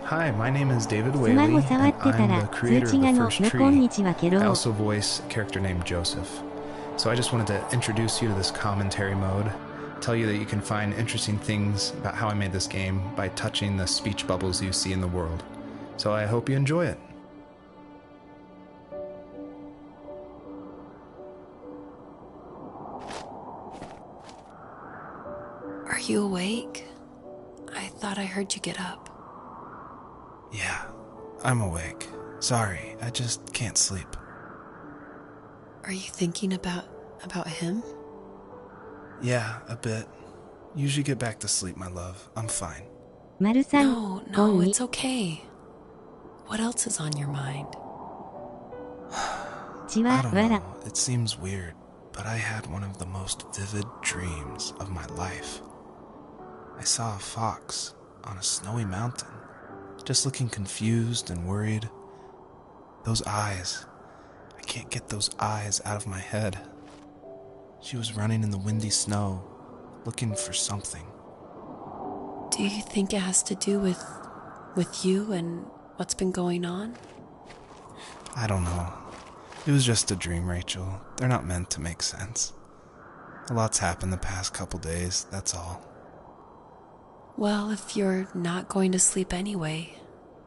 Hi, my name is David ス Whaley, マホ and 触ってた I'm ら the 通 creator 知 of が the の first むこん tree. にちはケ I ロ also voice a character named Joseph. So I just wanted to introduce you to this commentary mode, tell you that you can find interesting things about how I made this game by touching the speech bubbles you see in the world. So I hope you enjoy it. Are you awake? I thought I heard you get up. Yeah, I'm awake. Sorry, I just can't sleep. Are you thinking about him? Yeah, a bit. Usually get back to sleep, my love. I'm fine. まるさん No, こん no, に it's okay. What else is on your mind? ち I は don't わら know, it seems weird, but I had one of the most vivid dreams of my life. I saw a fox on a snowy mountain, just looking confused and worried. Those eyes, I can't get those eyes out of my head. She was running in the windy snow, looking for something. Do you think it has to do with you and what's been going on? I don't know. It was just a dream, Rachel. They're not meant to make sense. A lot's happened the past couple days, that's all. Well, if you're not going to sleep anyway,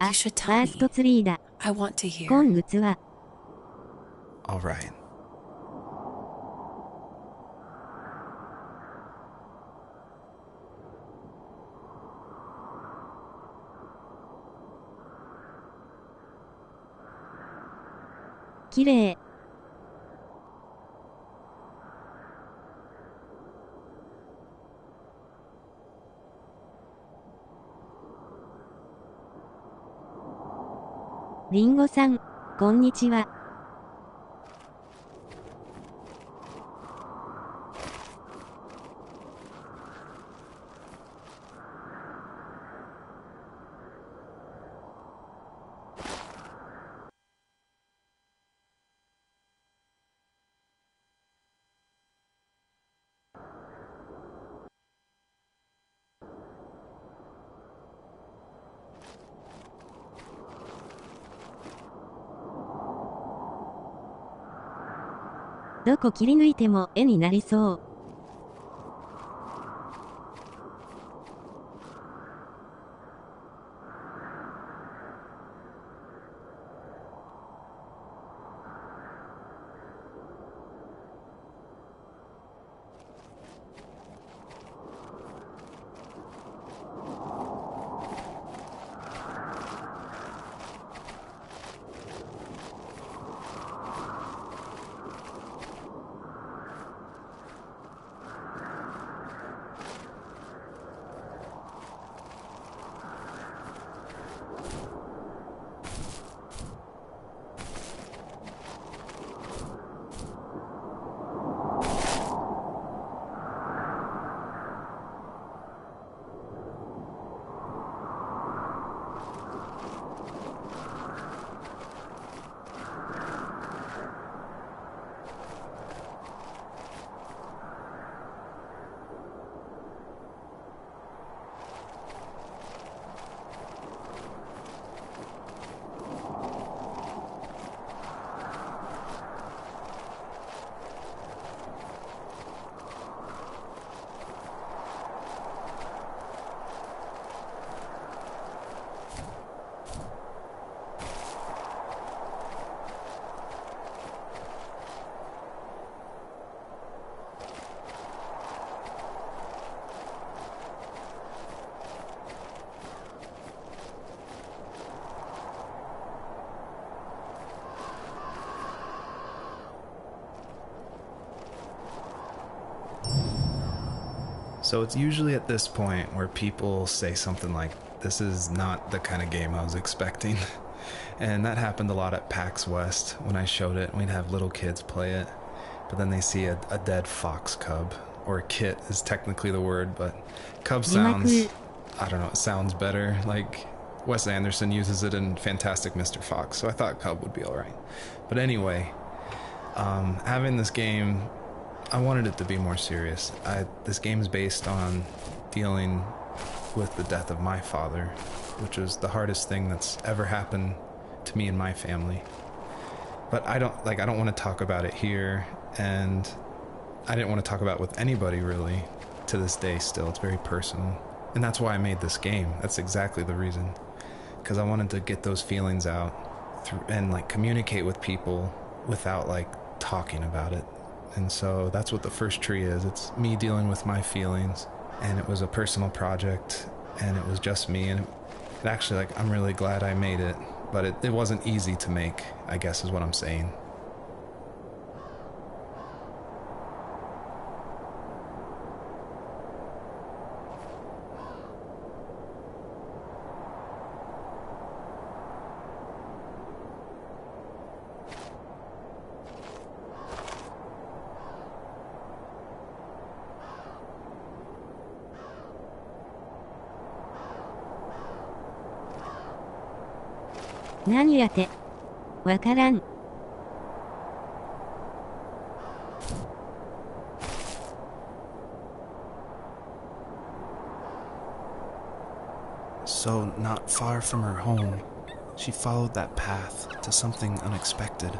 あ you should ファ tell ースト me. ツリーだ I want to hear. 今月は All right. きれいりんごさんこんにちはどこ切り抜いても絵になりそう So it's usually at this point where people say something like, "This is not the kind of game I was expecting." And that happened a lot at PAX West when I showed it. We'd have little kids play it, but then they see a dead fox cub, or kit is technically the word, but cub sounds, I don't know, it sounds better. Like Wes Anderson uses it in Fantastic Mr. Fox, so I thought cub would be alright. But anyway, having this game, I wanted it to be more serious. This game is based on dealing with the death of my father, which was the hardest thing that's ever happened to me and my family. But I don't want to talk about it here, and I didn't want to talk about it with anybody really to this day still. It's very personal. And that's why I made this game. That's exactly the reason. Because I wanted to get those feelings out and like communicate with people without like talking about it. And so that's what the first tree is. It's me dealing with my feelings, and it was a personal project, and it was just me, and it actually, like, I'm really glad I made it, but it wasn't easy to make, I guess is what I'm saying.何やて。わからん。So, not far from her home, she followed that path to something unexpected.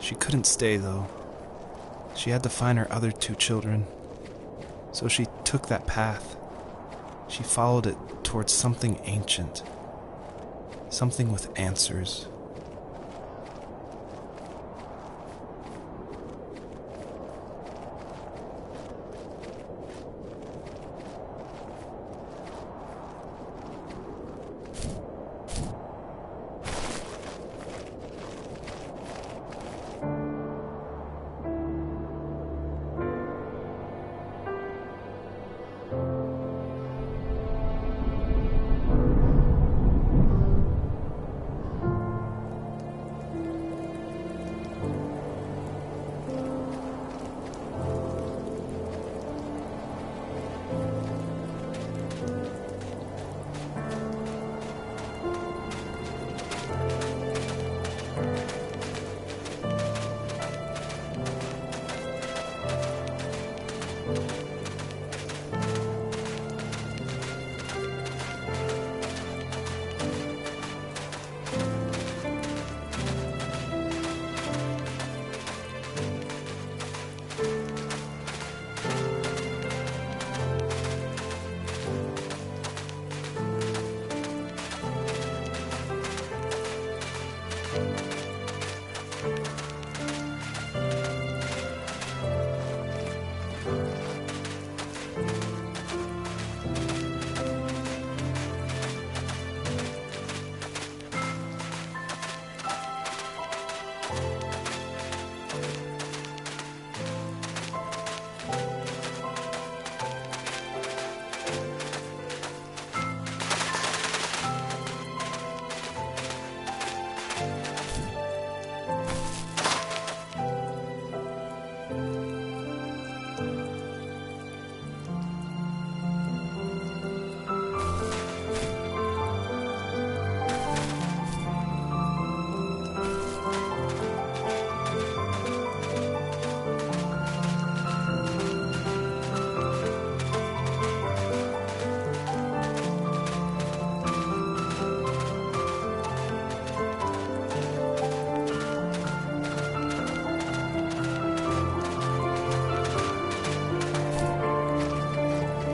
She couldn't stay, though. She had to find her other 2 children. So she took that path. She followed it towards something ancient. Something with answers.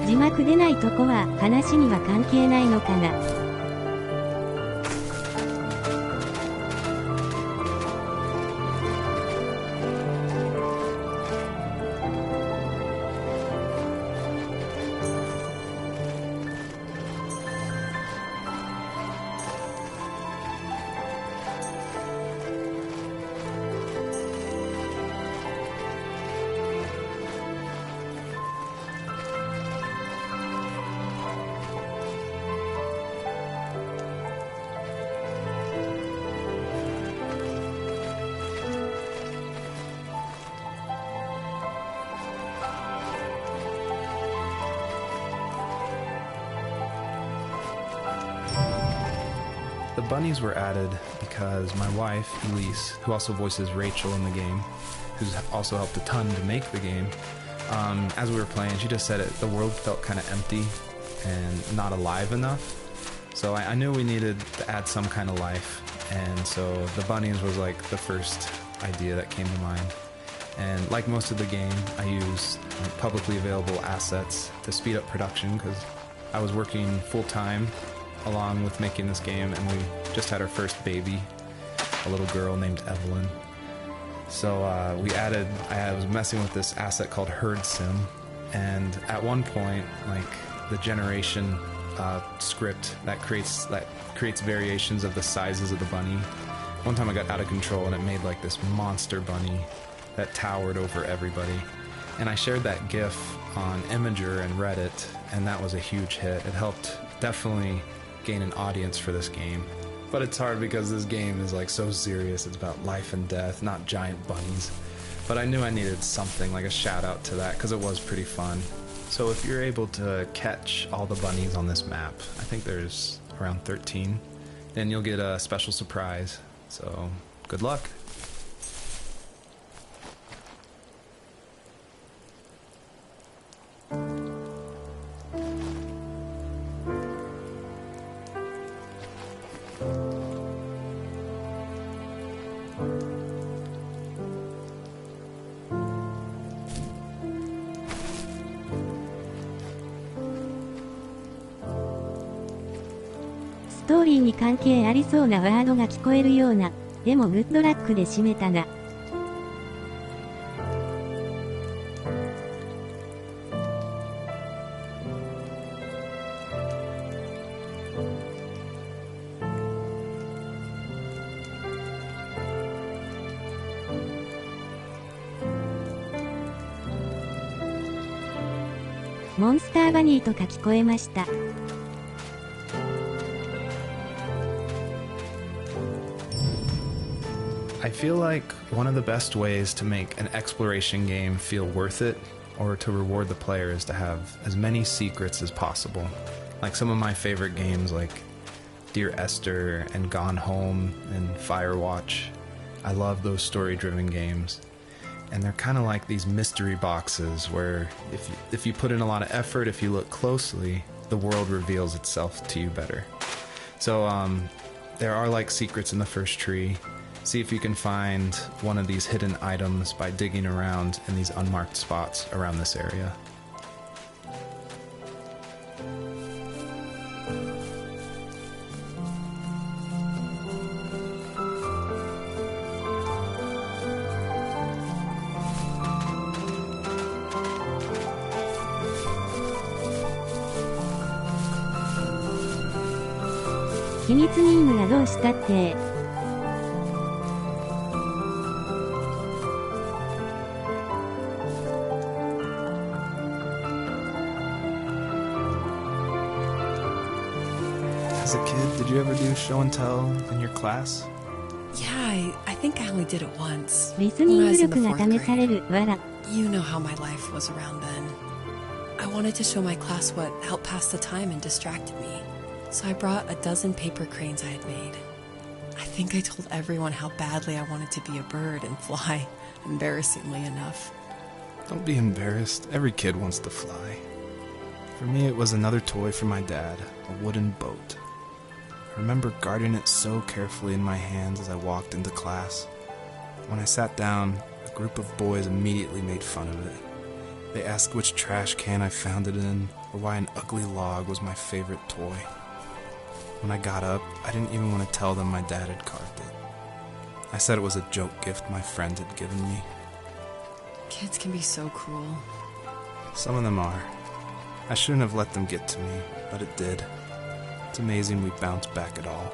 字幕出ないとこは話には関係ないのかな。bunnies were added because my wife, Elise, who also voices Rachel in the game, who's also helped a ton to make the game, as we were playing, she just said the world felt kind of empty and not alive enough. So I knew we needed to add some kind of life, and so the bunnies was like the first idea that came to mind. And like most of the game, I use publicly available assets to speed up production because I was working full-time along with making this game, and we just had our first baby, a little girl named Evelyn. So I was messing with this asset called Herd Sim, and at one point, like the generation script that creates variations of the sizes of the bunny. One time I got out of control and it made like this monster bunny that towered over everybody. And I shared that GIF on Imager and Reddit, and that was a huge hit. It helped definitely gain an audience for this game. But it's hard because this game is like so serious. It's about life and death, not giant bunnies. But I knew I needed something, like a shout out to that, because it was pretty fun. So if you're able to catch all the bunnies on this map, I think there's around 13, then you'll get a special surprise. So good luck.ストーリーに関係ありそうなワードが聞こえるような、でもグッドラックで締めたな。モンスターバニーとか聞こえました。I feel like one of the best ways to make an exploration game feel worth it, or to reward the player, is to have as many secrets as possible. Like some of my favorite games like Dear Esther and Gone Home and Firewatch. I love those story-driven games. And they're kind of like these mystery boxes where if you put in a lot of effort, if you look closely, the world reveals itself to you better. So there are like secrets in the first tree. See if you can find one of these hidden items by digging around in these unmarked spots around this area.「秘密任務がどうしたって」As a kid, did you ever do show and tell in your class? Yeah, I think I only did it once. リスニング力が試される、わら。You know how my life was around then. I wanted to show my class what helped pass the time and distracted me. So I brought a dozen paper cranes I had made. I think I told everyone how badly I wanted to be a bird and fly, embarrassingly enough. Don't be embarrassed. Every kid wants to fly. For me, it was another toy from my dad, a wooden boat. I remember guarding it so carefully in my hands as I walked into class. When I sat down, a group of boys immediately made fun of it. They asked which trash can I found it in, or why an ugly log was my favorite toy. When I got up, I didn't even want to tell them my dad had carved it. I said it was a joke gift my friend had given me. Kids can be so cruel. Some of them are. I shouldn't have let them get to me, but it did. It's amazing we bounced back at all.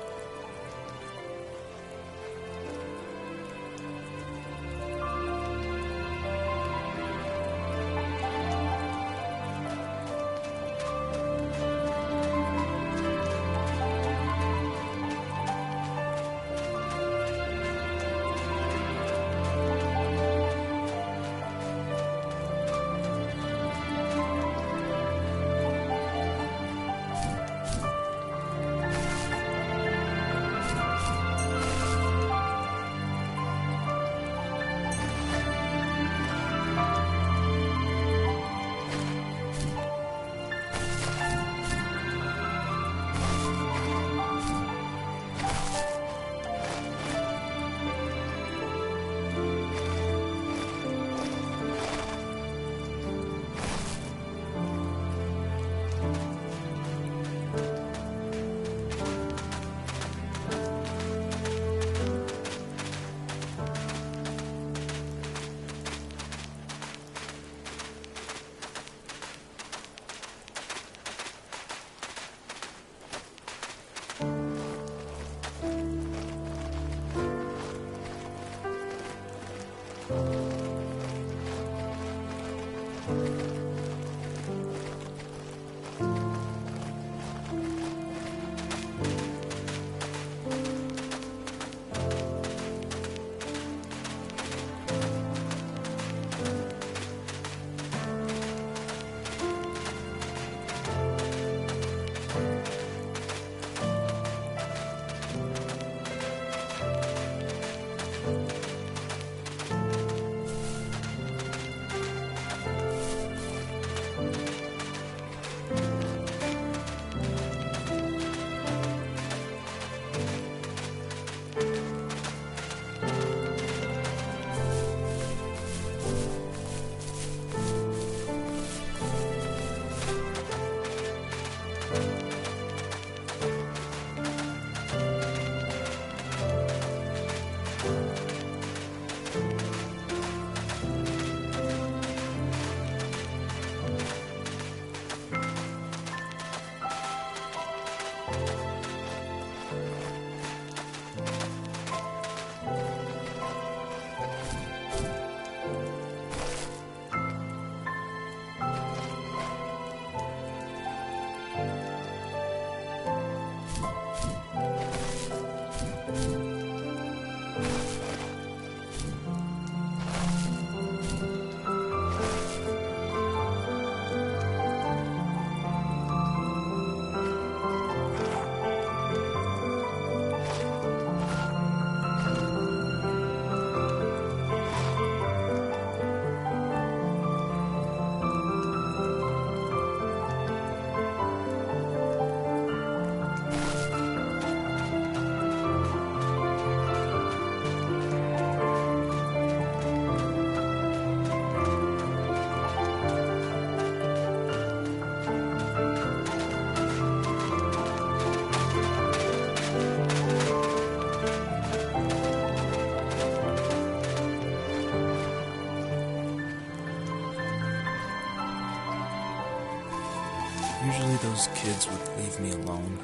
Usually those kids would leave me alone,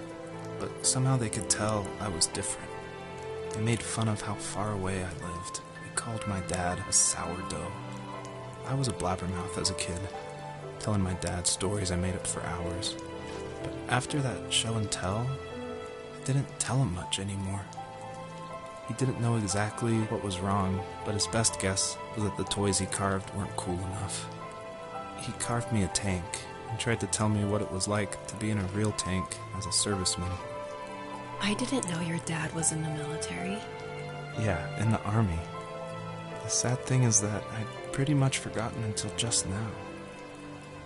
but somehow they could tell I was different. They made fun of how far away I lived. They called my dad a sourdough. I was a blabbermouth as a kid, telling my dad stories I made up for hours. But after that show and tell, I didn't tell him much anymore. He didn't know exactly what was wrong, but his best guess was that the toys he carved weren't cool enough. He carved me a tank and tried to tell me what it was like to be in a real tank as a serviceman. I didn't know your dad was in the military. Yeah, in the army. The sad thing is that I'd pretty much forgotten until just now.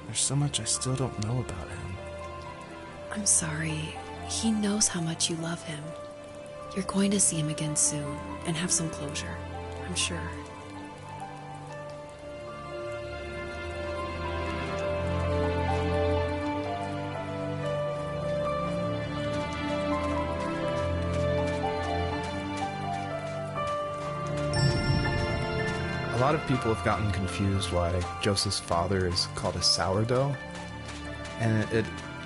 There's so much I still don't know about him. I'm sorry. He knows how much you love him. You're going to see him again soon and have some closure, I'm sure. A lot of people have gotten confused why Joseph's father is called a sourdough, and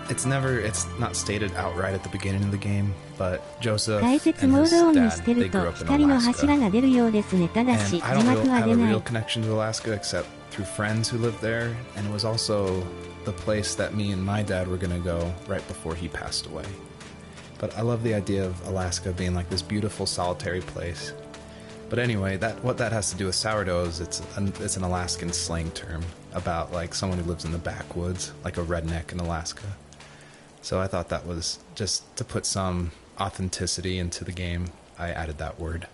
it's not stated outright at the beginning of the game, but Joseph 解 and 説モー his ドオンに dad, して they ると grew up in 光の柱 Alaska. が出るようですね。ただし And 字 I don't 幕は have 出 a ない real connection to Alaska except through friends who lived there, and it was also the place that me and my dad were going to go right before he passed away. But I love the idea of Alaska being like this beautiful solitary place. But anyway, what that has to do with sourdough is it's an Alaskan slang term about like someone who lives in the backwoods, like a redneck in Alaska. So I thought that was just to put some authenticity into the game. I added that word. .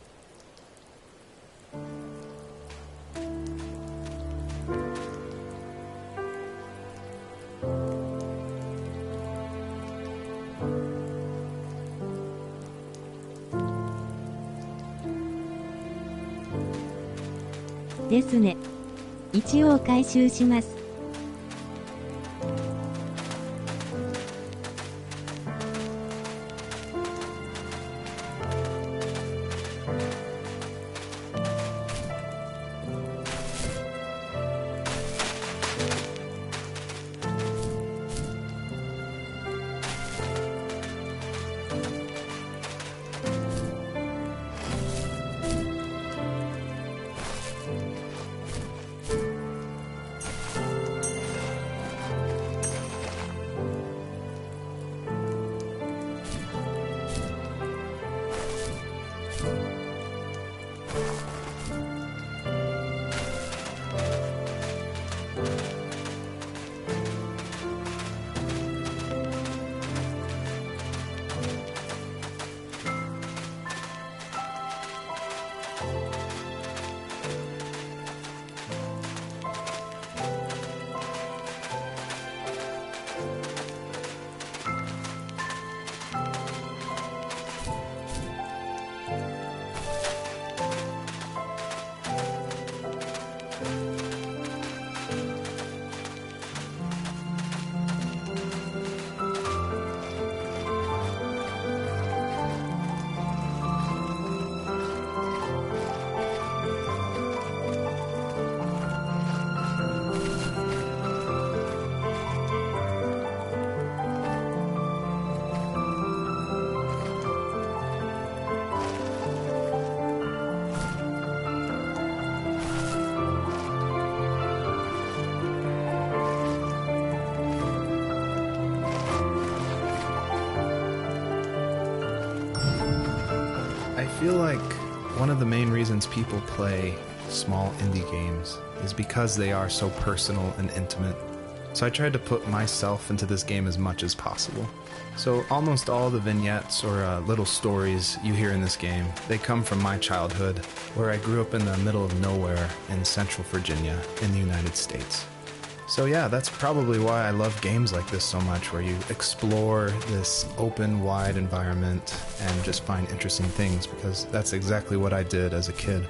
ですね。一応回収します。I feel like one of the main reasons people play small indie games is because they are so personal and intimate. So I tried to put myself into this game as much as possible. So almost all the vignettes or little stories you hear in this game, they come from my childhood, where I grew up in the middle of nowhere in Central Virginia in the United States. So yeah, that's probably why I love games like this so much, where you explore this open, wide environment and just find interesting things, because that's exactly what I did as a kid.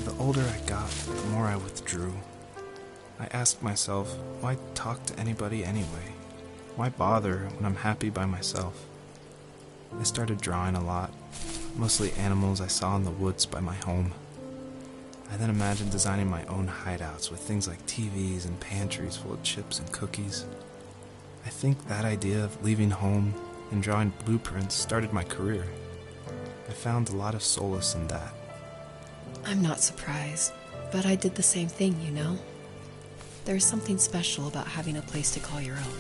The older I got, the more I withdrew. I asked myself, why talk to anybody anyway? Why bother when I'm happy by myself? I started drawing a lot, mostly animals I saw in the woods by my home. I then imagined designing my own hideouts with things like TVs and pantries full of chips and cookies. I think that idea of leaving home and drawing blueprints started my career. I found a lot of solace in that. I'm not surprised, but I did the same thing, you know? There's something special about having a place to call your own.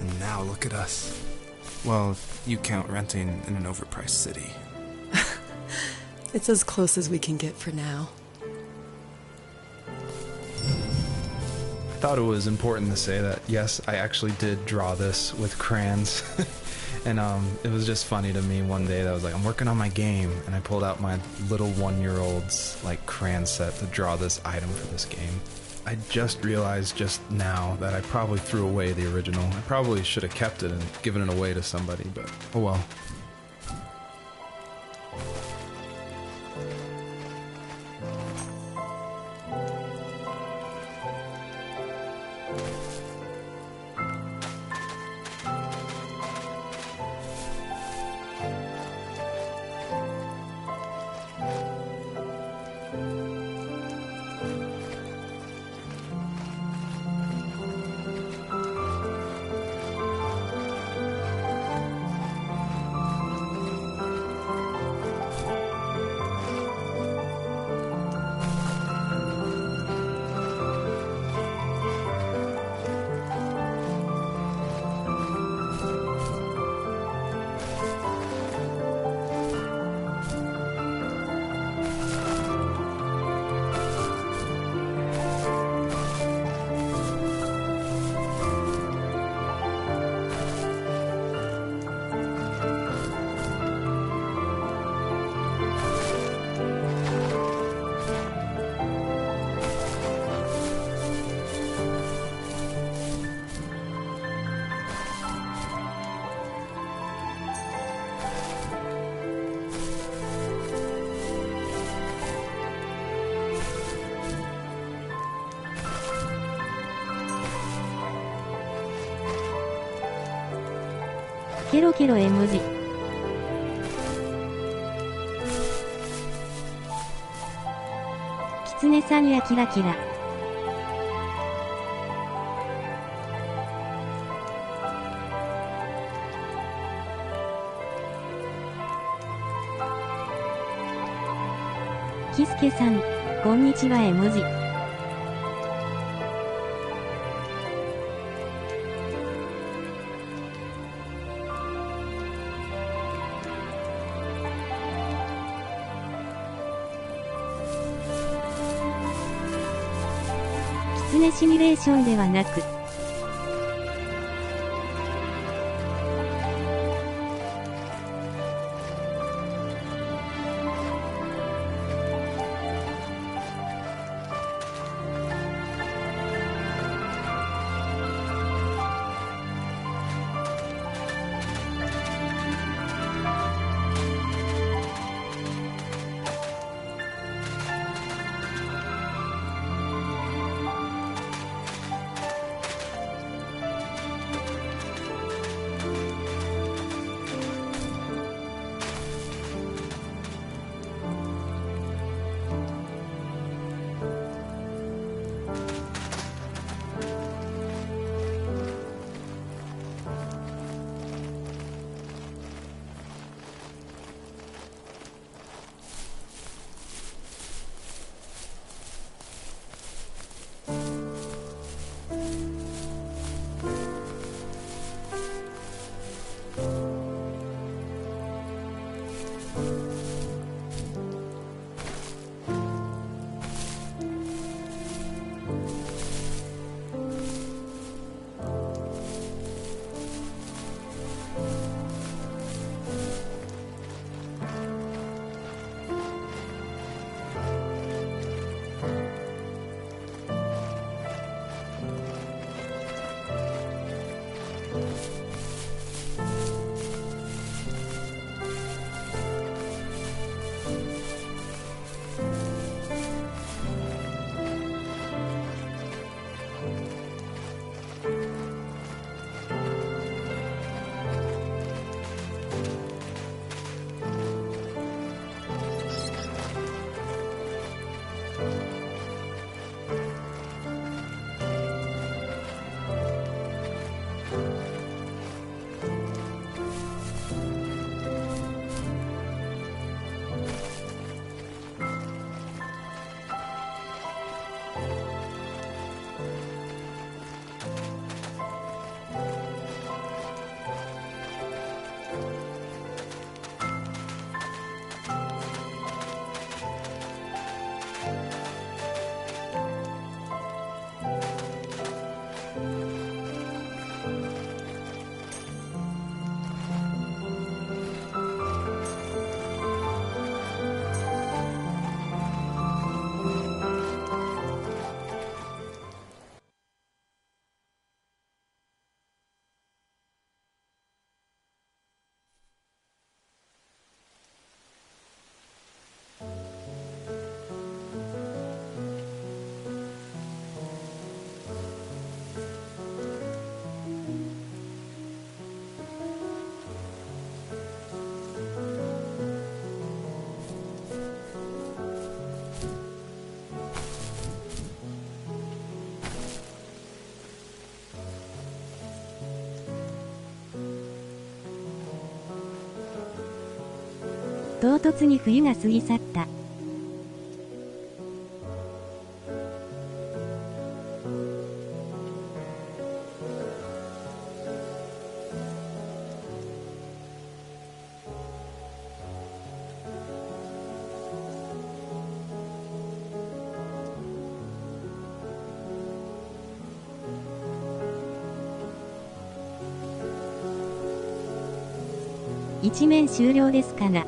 And now look at us. Well, if you count renting in an overpriced city. It's as close as we can get for now. I thought it was important to say that, yes, I actually did draw this with crayons. And it was just funny to me one day that I was like, I'm working on my game, and I pulled out my little 1-year-old's like crayon set to draw this item for this game. I just realized just now that I probably threw away the original. I probably should have kept it and given it away to somebody, but oh well. ケロケロ絵文字。キツネさんやキラキラ。キスケさん、こんにちは絵文字。キツネシミュレーションではなく、唐突に冬が過ぎ去った。一面終了ですかな。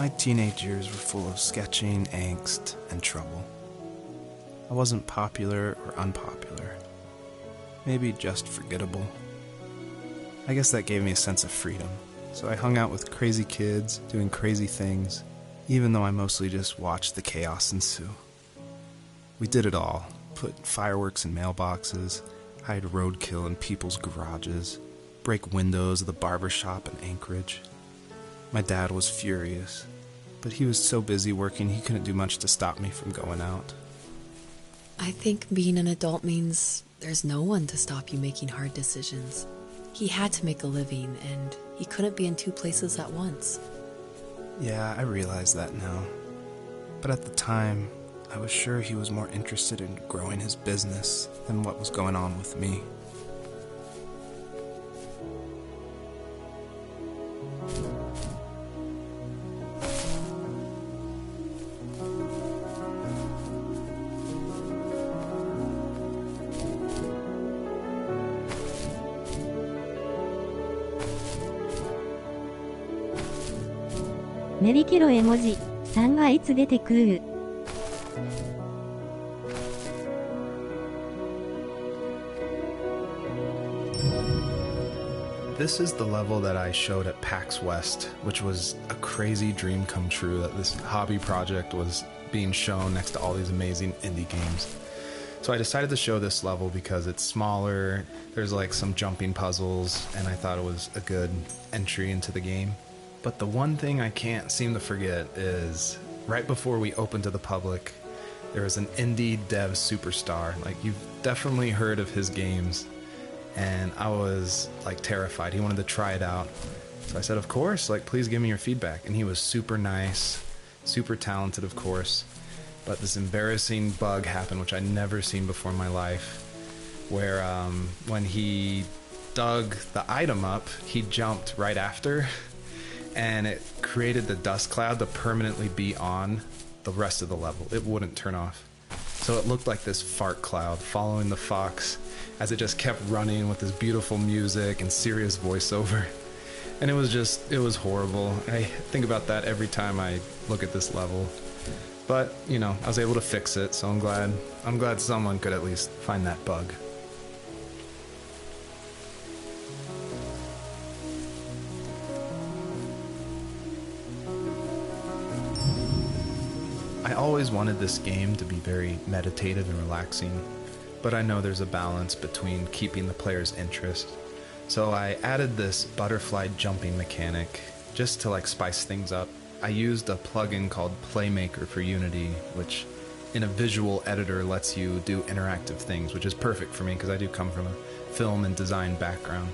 My teenage years were full of sketching, angst, and trouble. I wasn't popular or unpopular. Maybe just forgettable. I guess that gave me a sense of freedom. So I hung out with crazy kids, doing crazy things, even though I mostly just watched the chaos ensue. We did it all. Put fireworks in mailboxes, hide roadkill in people's garages, break windows of the barber shop in Anchorage. My dad was furious, but he was so busy working he couldn't do much to stop me from going out. I think being an adult means there's no one to stop you making hard decisions. He had to make a living, and he couldn't be in two places at once. Yeah, I realize that now. But at the time, I was sure he was more interested in growing his business than what was going on with me.メリケロ絵文字3はいつ出てくる？ This is the level that I showed at PAX West, which was a crazy dream come true that this hobby project was being shown next to all these amazing indie games. So I decided to show this level because it's smaller, there's like some jumping puzzles, and I thought it was a good entry into the game. But the one thing I can't seem to forget is right before we opened to the public, there was an indie dev superstar. Like, you've definitely heard of his games, and I was like terrified. He wanted to try it out. So I said, of course, like, please give me your feedback. And he was super nice, super talented, of course. But this embarrassing bug happened, which I'd never seen before in my life, where when he dug the item up, he jumped right after, and it created the dust cloud to permanently be on the rest of the level. It wouldn't turn off. So it looked like this fart cloud following the fox as it just kept running with this beautiful music and serious voiceover. And it was horrible. I think about that every time I look at this level. But, you know, I was able to fix it, so I'm glad someone could at least find that bug. I always wanted this game to be very meditative and relaxing, but I know there's a balance between keeping the player's interest. So I added this butterfly jumping mechanic just to like spice things up. I used a plugin called Playmaker for Unity, which in a visual editor lets you do interactive things, which is perfect for me because I do come from a film and design background.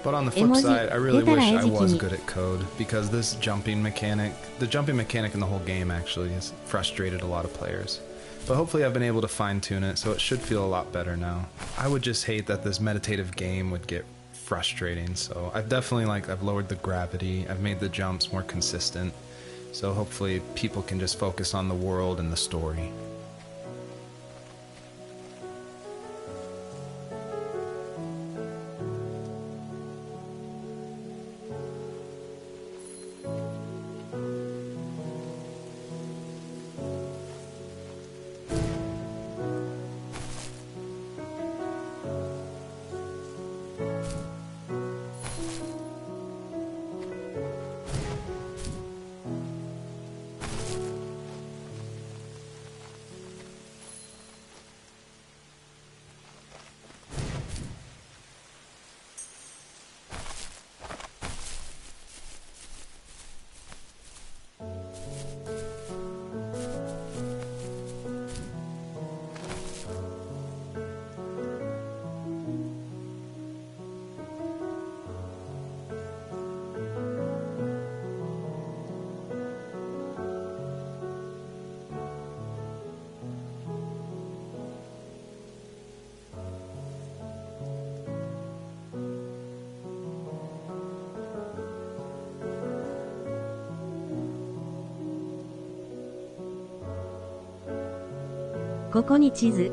But on the flip side, I really wish I was good at code, because this jumping mechanic, the jumping mechanic in the whole game actually has frustrated a lot of players. But hopefully I've been able to fine-tune it, so it should feel a lot better now. I would just hate that this meditative game would get frustrating, so I've lowered the gravity, I've made the jumps more consistent, so hopefully people can just focus on the world and the story.ここに地図。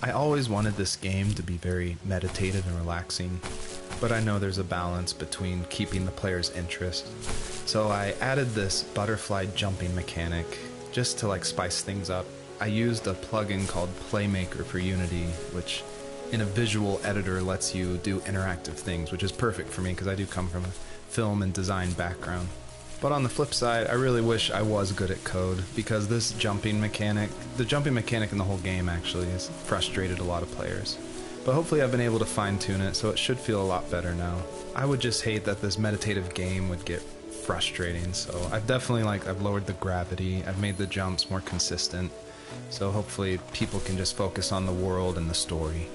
I always wanted this game to be very meditative and relaxing, but I know there's a balance between keeping the player's interest. So I added this butterfly jumping mechanic just to like spice things up. I used a plugin called Playmaker for Unity, which in a visual editor lets you do interactive things, which is perfect for me because I do come from a film and design background. But on the flip side, I really wish I was good at code, because this jumping mechanic, the jumping mechanic in the whole game actually has frustrated a lot of players. But hopefully I've been able to fine-tune it, so it should feel a lot better now. I would just hate that this meditative game would get frustrating, so I've lowered the gravity, I've made the jumps more consistent, so hopefully people can just focus on the world and the story.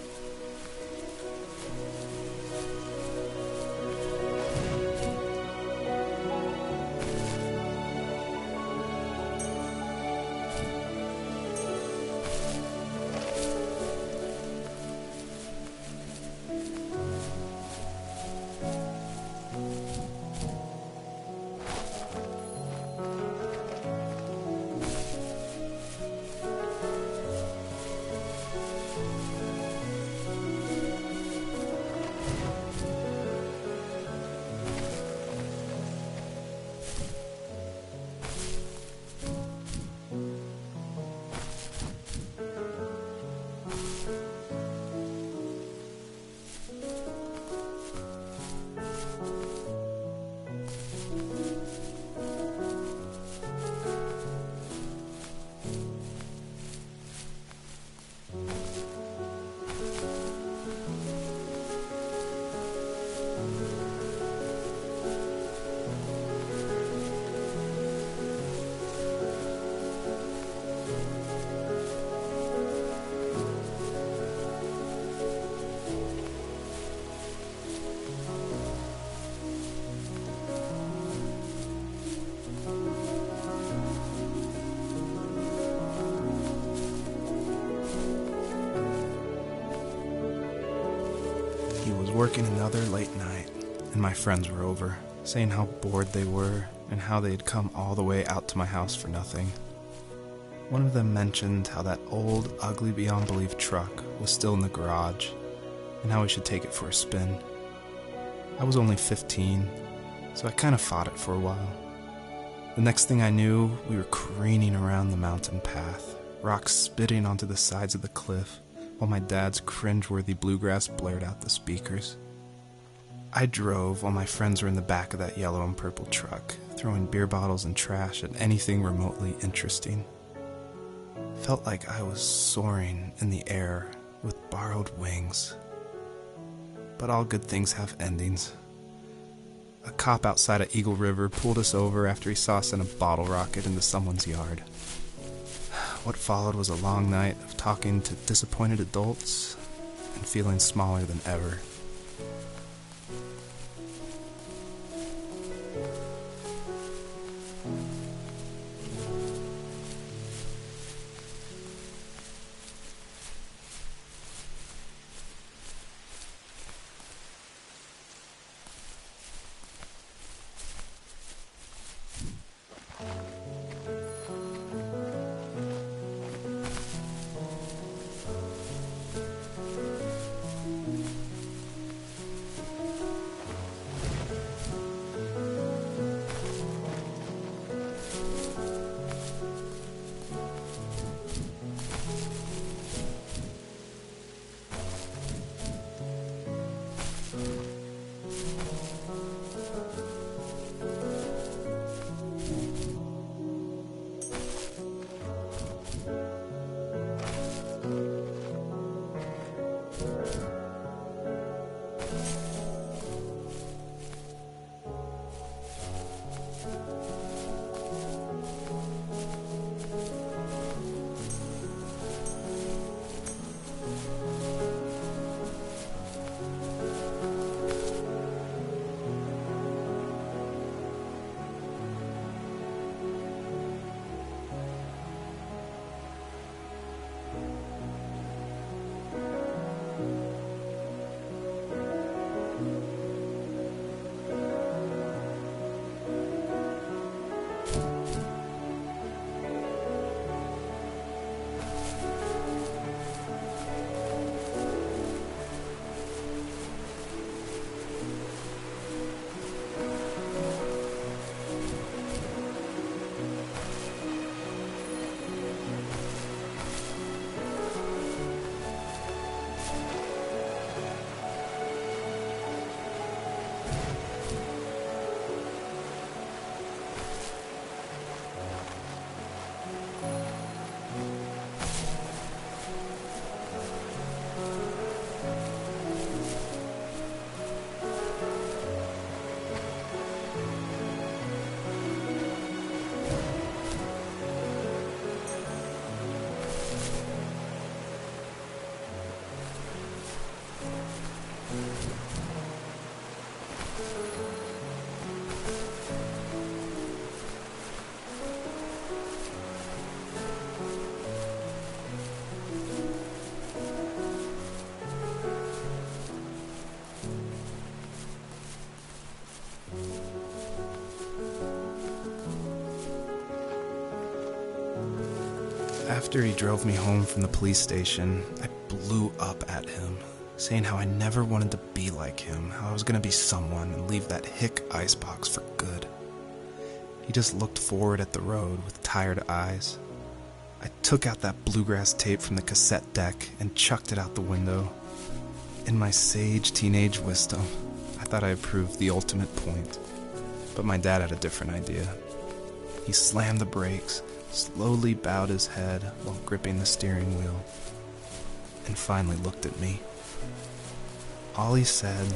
He was working another late night, and my friends were over, saying how bored they were and how they had come all the way out to my house for nothing. One of them mentioned how that old, ugly beyond belief truck was still in the garage, and how we should take it for a spin. I was only 15, so I kind of fought it for a while. The next thing I knew, we were careening around the mountain path, rocks spitting onto the sides of the cliff, while my dad's cringeworthy bluegrass blared out the speakers. I drove while my friends were in the back of that yellow and purple truck, throwing beer bottles and trash at anything remotely interesting. Felt like I was soaring in the air with borrowed wings. But all good things have endings. A cop outside of Eagle River pulled us over after he saw us send a bottle rocket into someone's yard. What followed was a long night of talking to disappointed adults and feeling smaller than ever. After he drove me home from the police station, I blew up at him, saying how I never wanted to be like him, how I was going to be someone and leave that hick icebox for good. He just looked forward at the road with tired eyes. I took out that bluegrass tape from the cassette deck and chucked it out the window. In my sage teenage wisdom, I thought I had proved the ultimate point. But my dad had a different idea. He slammed the brakes, slowly bowed his head while gripping the steering wheel, and finally looked at me. All he said,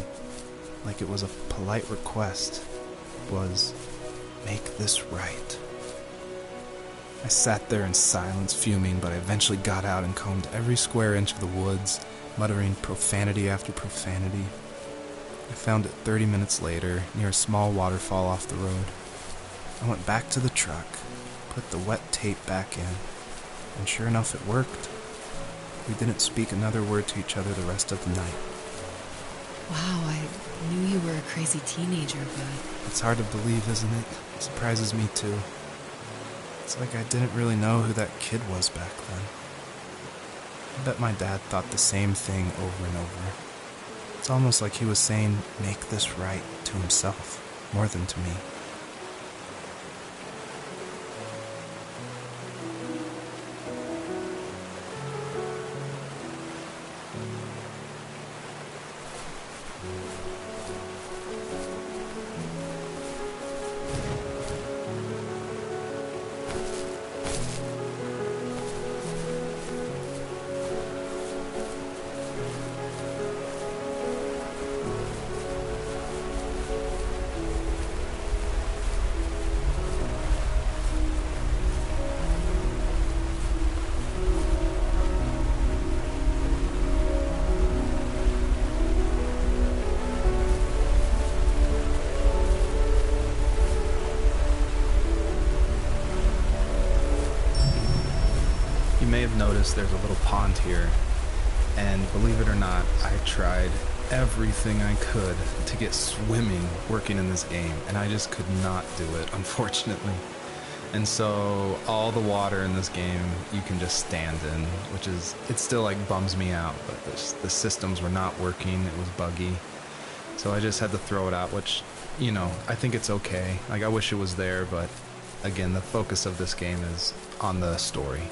like it was a polite request, was, "Make this right." I sat there in silence, fuming, but I eventually got out and combed every square inch of the woods, muttering profanity after profanity. I found it 30 minutes later, near a small waterfall off the road. I went back to the truck, put the wet tape back in, and sure enough it worked. We didn't speak another word to each other the rest of the night. Wow, I knew you were a crazy teenager, but... It's hard to believe, isn't it? It surprises me too. It's like I didn't really know who that kid was back then. I bet my dad thought the same thing over and over. It's almost like he was saying, "Make this right," to himself, more than to me. You may have noticed there's a little pond here, and believe it or not, I tried everything I could to get swimming working in this game, and I just could not do it, unfortunately. And so all the water in this game you can just stand in, which is, it still like bums me out, but the systems were not working, it was buggy. So I just had to throw it out, which, you know, I think it's okay. Like, I wish it was there, but again, the focus of this game is on the story.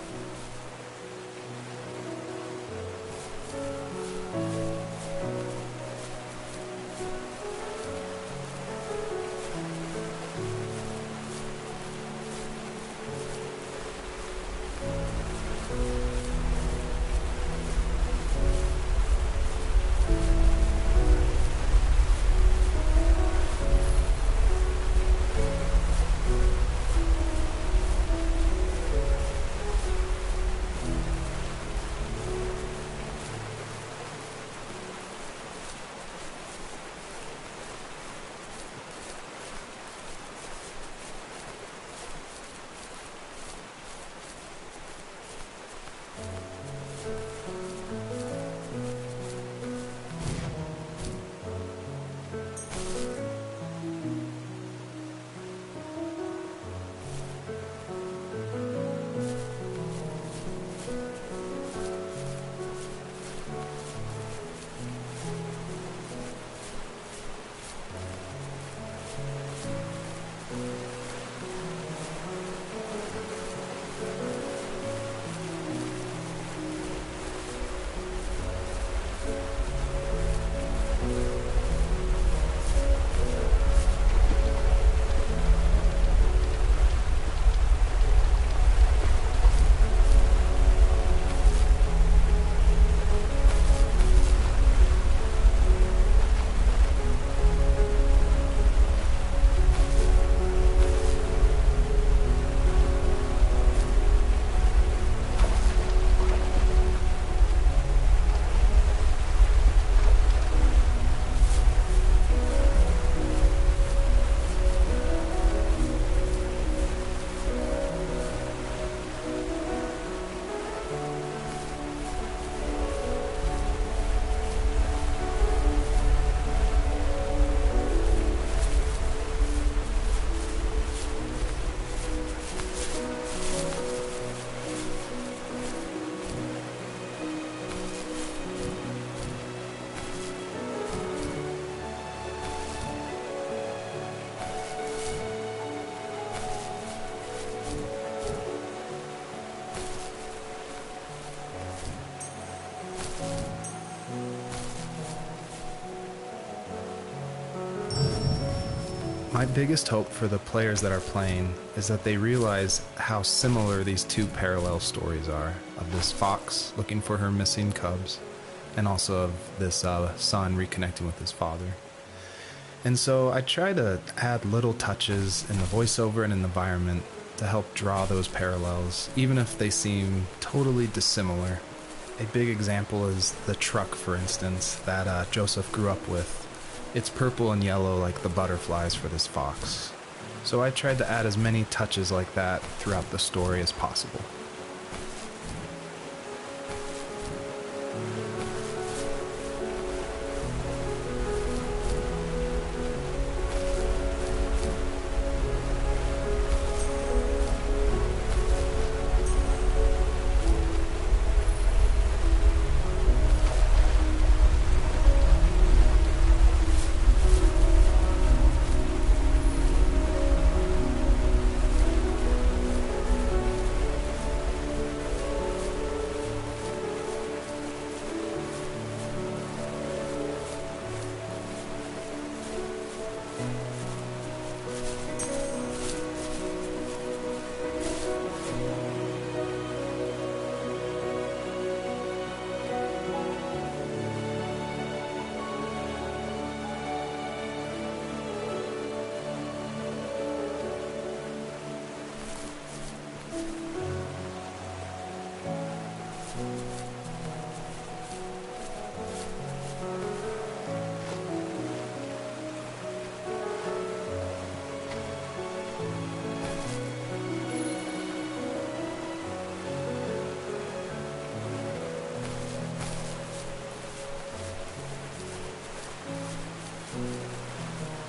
My biggest hope for the players that are playing is that they realize how similar these two parallel stories are, of this fox looking for her missing cubs, and also of this son reconnecting with his father. And so I try to add little touches in the voiceover and in the environment to help draw those parallels, even if they seem totally dissimilar. A big example is the truck, for instance, that Joseph grew up with. It's purple and yellow like the butterflies for this fox. So I tried to add as many touches like that throughout the story as possible.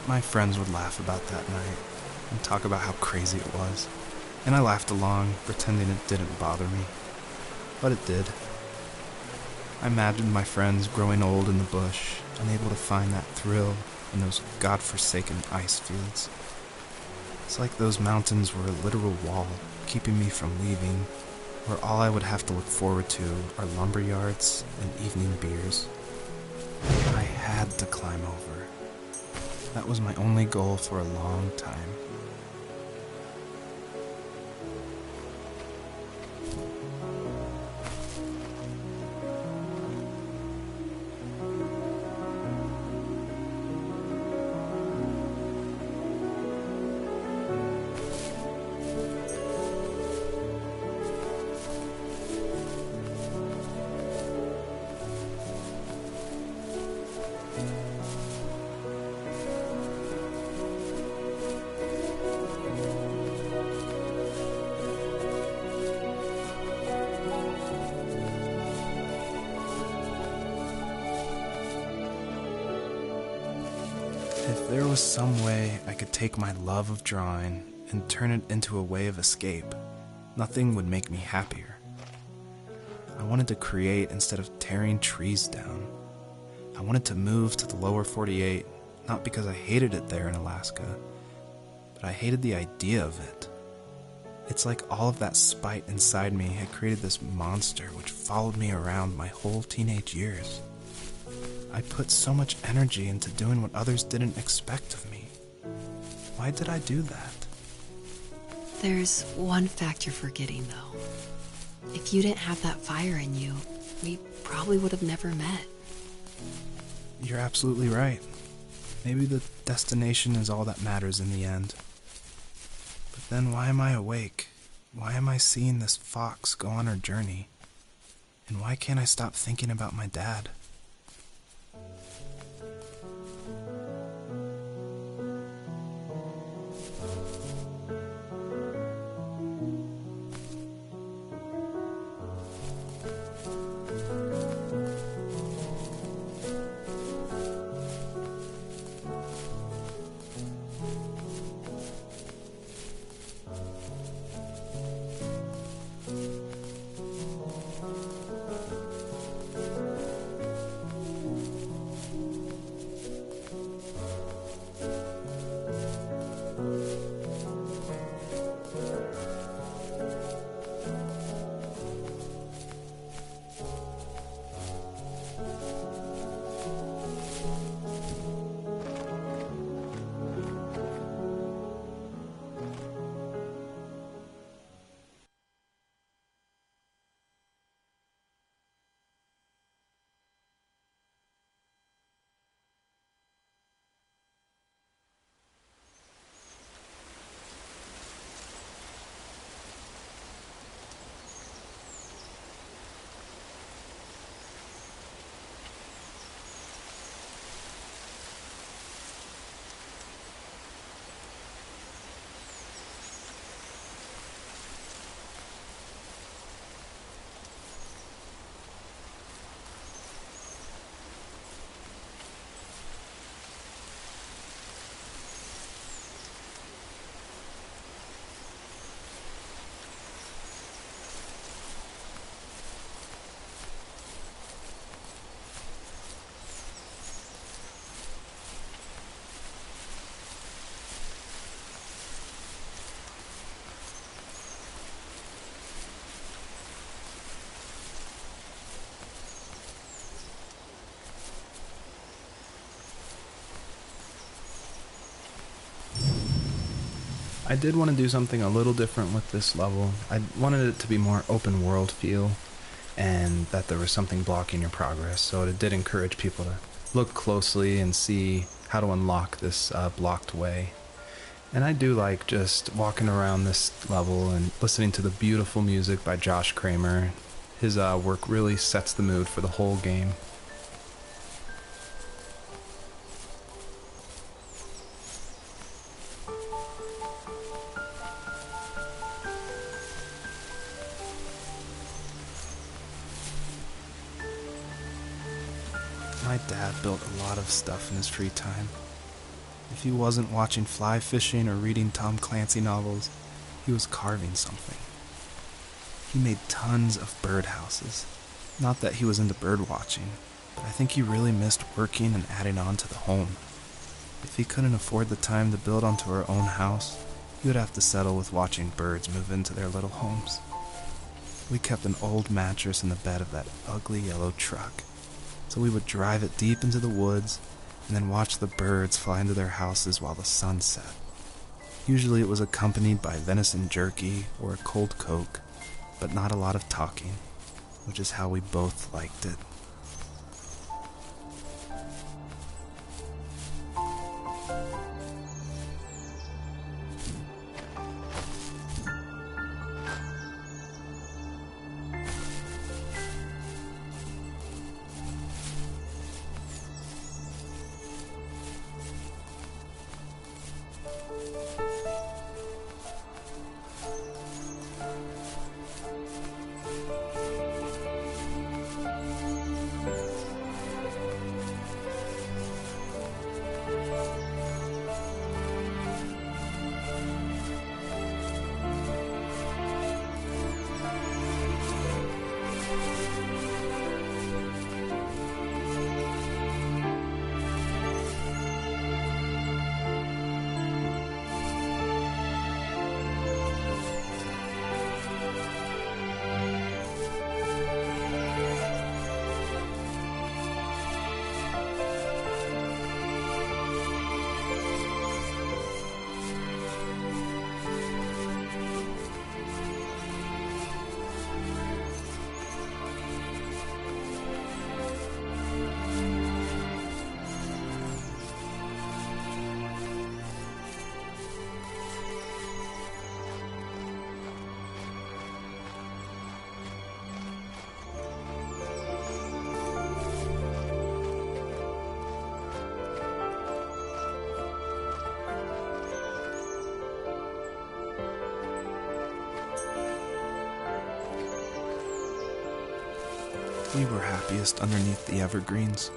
My friends would laugh about that night and talk about how crazy it was, and I laughed along, pretending it didn't bother me. But it did. I imagined my friends growing old in the bush, unable to find that thrill in those godforsaken ice fields. It's like those mountains were a literal wall, keeping me from leaving, where all I would have to look forward to are lumber yards and evening beers. I had to climb over. That was my only goal for a long time. If there was some way I could take my love of drawing and turn it into a way of escape, nothing would make me happier. I wanted to create instead of tearing trees down. I wanted to move to the lower 48, not because I hated it there in Alaska, but I hated the idea of it. It's like all of that spite inside me had created this monster which followed me around my whole teenage years. I put so much energy into doing what others didn't expect of me. Why did I do that? There's one fact you're forgetting, though. If you didn't have that fire in you, we probably would have never met. You're absolutely right. Maybe the destination is all that matters in the end. But then why am I awake? Why am I seeing this fox go on her journey? And why can't I stop thinking about my dad? I did want to do something a little different with this level. I wanted it to be more open world feel, and that there was something blocking your progress, so it did encourage people to look closely and see how to unlock this blocked way. And I do like just walking around this level and listening to the beautiful music by Josh Kramer. His work really sets the mood for the whole game. My dad built a lot of stuff in his free time. If he wasn't watching fly fishing or reading Tom Clancy novels, he was carving something. He made tons of birdhouses. Not that he was into bird watching, but I think he really missed working and adding on to the home. If he couldn't afford the time to build onto our own house, he would have to settle with watching birds move into their little homes. We kept an old mattress in the bed of that ugly yellow truck, so we would drive it deep into the woods and then watch the birds fly into their houses while the sun set. Usually it was accompanied by venison jerky or a cold Coke, but not a lot of talking, which is how we both liked it. We were happiest underneath the evergreens.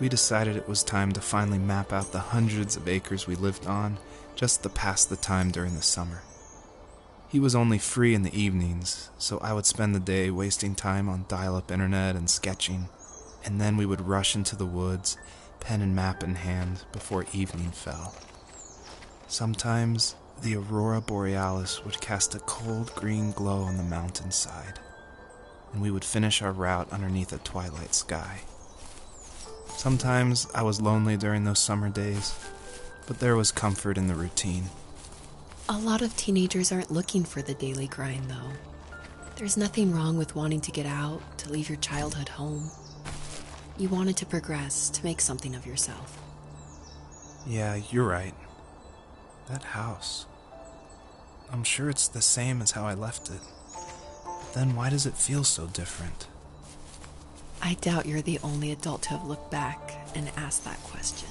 We decided it was time to finally map out the hundreds of acres we lived on just to pass the time during the summer. He was only free in the evenings, so I would spend the day wasting time on dial-up internet and sketching, and then we would rush into the woods, pen and map in hand, before evening fell. Sometimes the aurora borealis would cast a cold green glow on the mountainside, and we would finish our route underneath a twilight sky. Sometimes I was lonely during those summer days, but there was comfort in the routine. A lot of teenagers aren't looking for the daily grind, though. There's nothing wrong with wanting to get out, to leave your childhood home. You wanted to progress, to make something of yourself. Yeah, you're right. That house. I'm sure it's the same as how I left it. But then why does it feel so different? I doubt you're the only adult to have looked back and asked that question.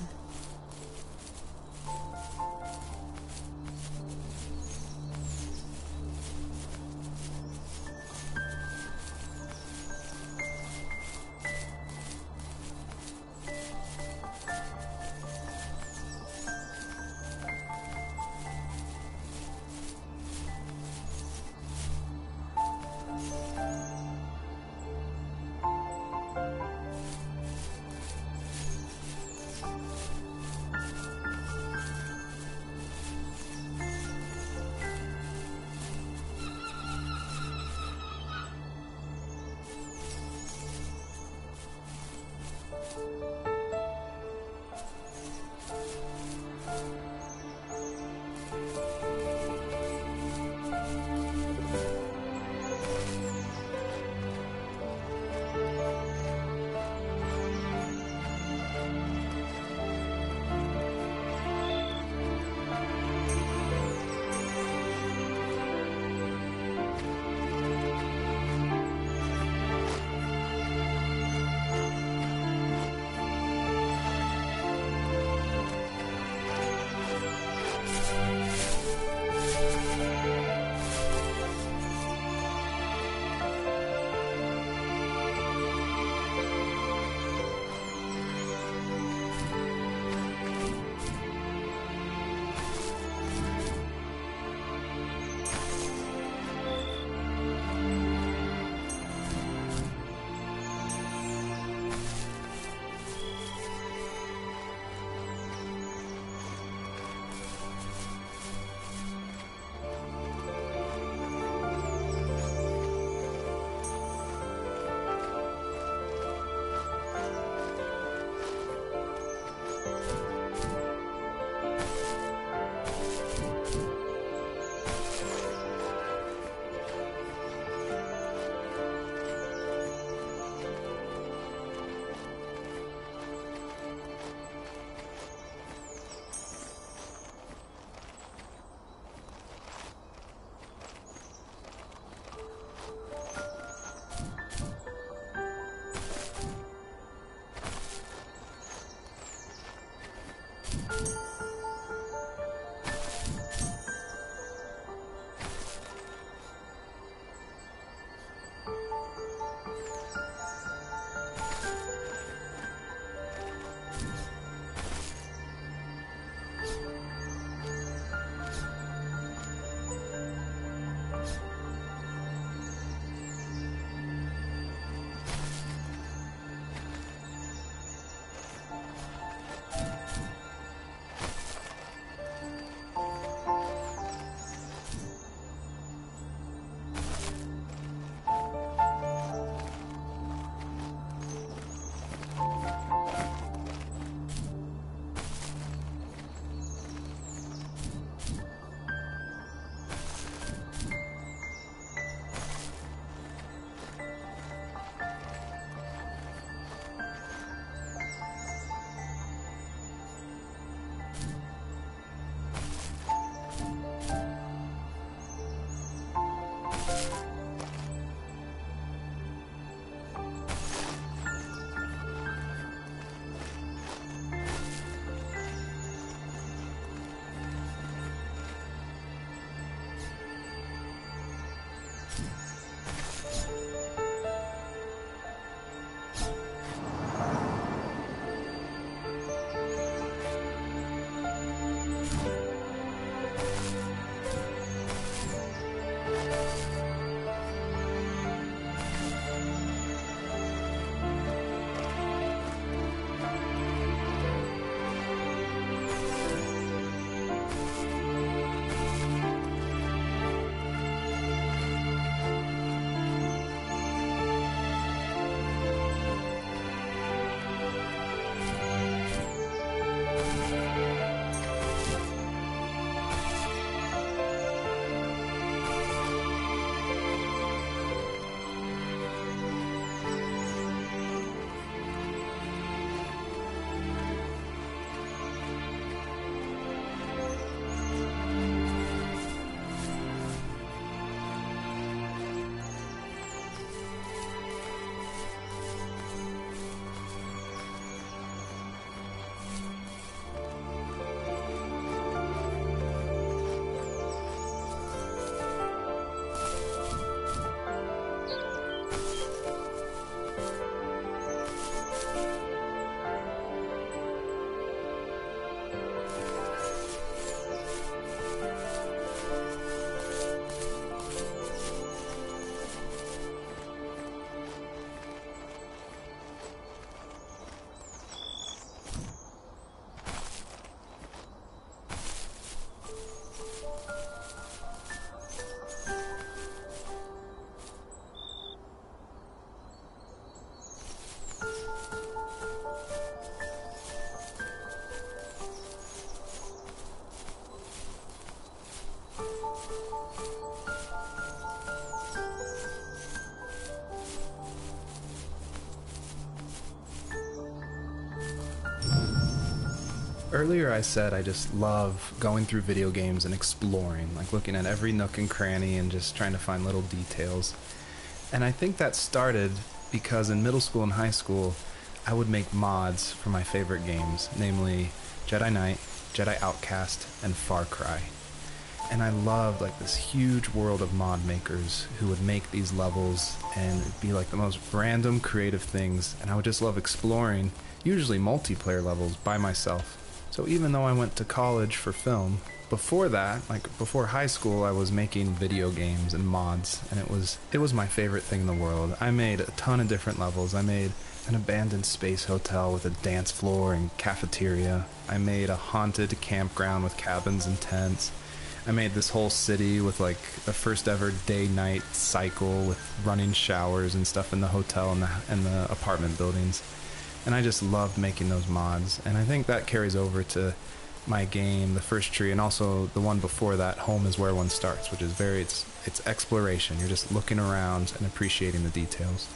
Earlier I said I just love going through video games and exploring, like looking at every nook and cranny and just trying to find little details. And I think that started because in middle school and high school, I would make mods for my favorite games, namely Jedi Knight, Jedi Outcast, and Far Cry. And I loved like this huge world of mod makers who would make these levels and it'd be like the most random creative things, and I would just love exploring, usually multiplayer levels by myself. So even though I went to college for film, before that, like before high school, I was making video games and mods, and it was my favorite thing in the world. I made a ton of different levels. I made an abandoned space hotel with a dance floor and cafeteria. I made a haunted campground with cabins and tents. I made this whole city with like the first ever day-night cycle with running showers and stuff in the hotel and the apartment buildings. And I just loved making those mods, and I think that carries over to my game, The First Tree, and also the one before that, Home is Where One Starts, which is it's exploration. You're just looking around and appreciating the details.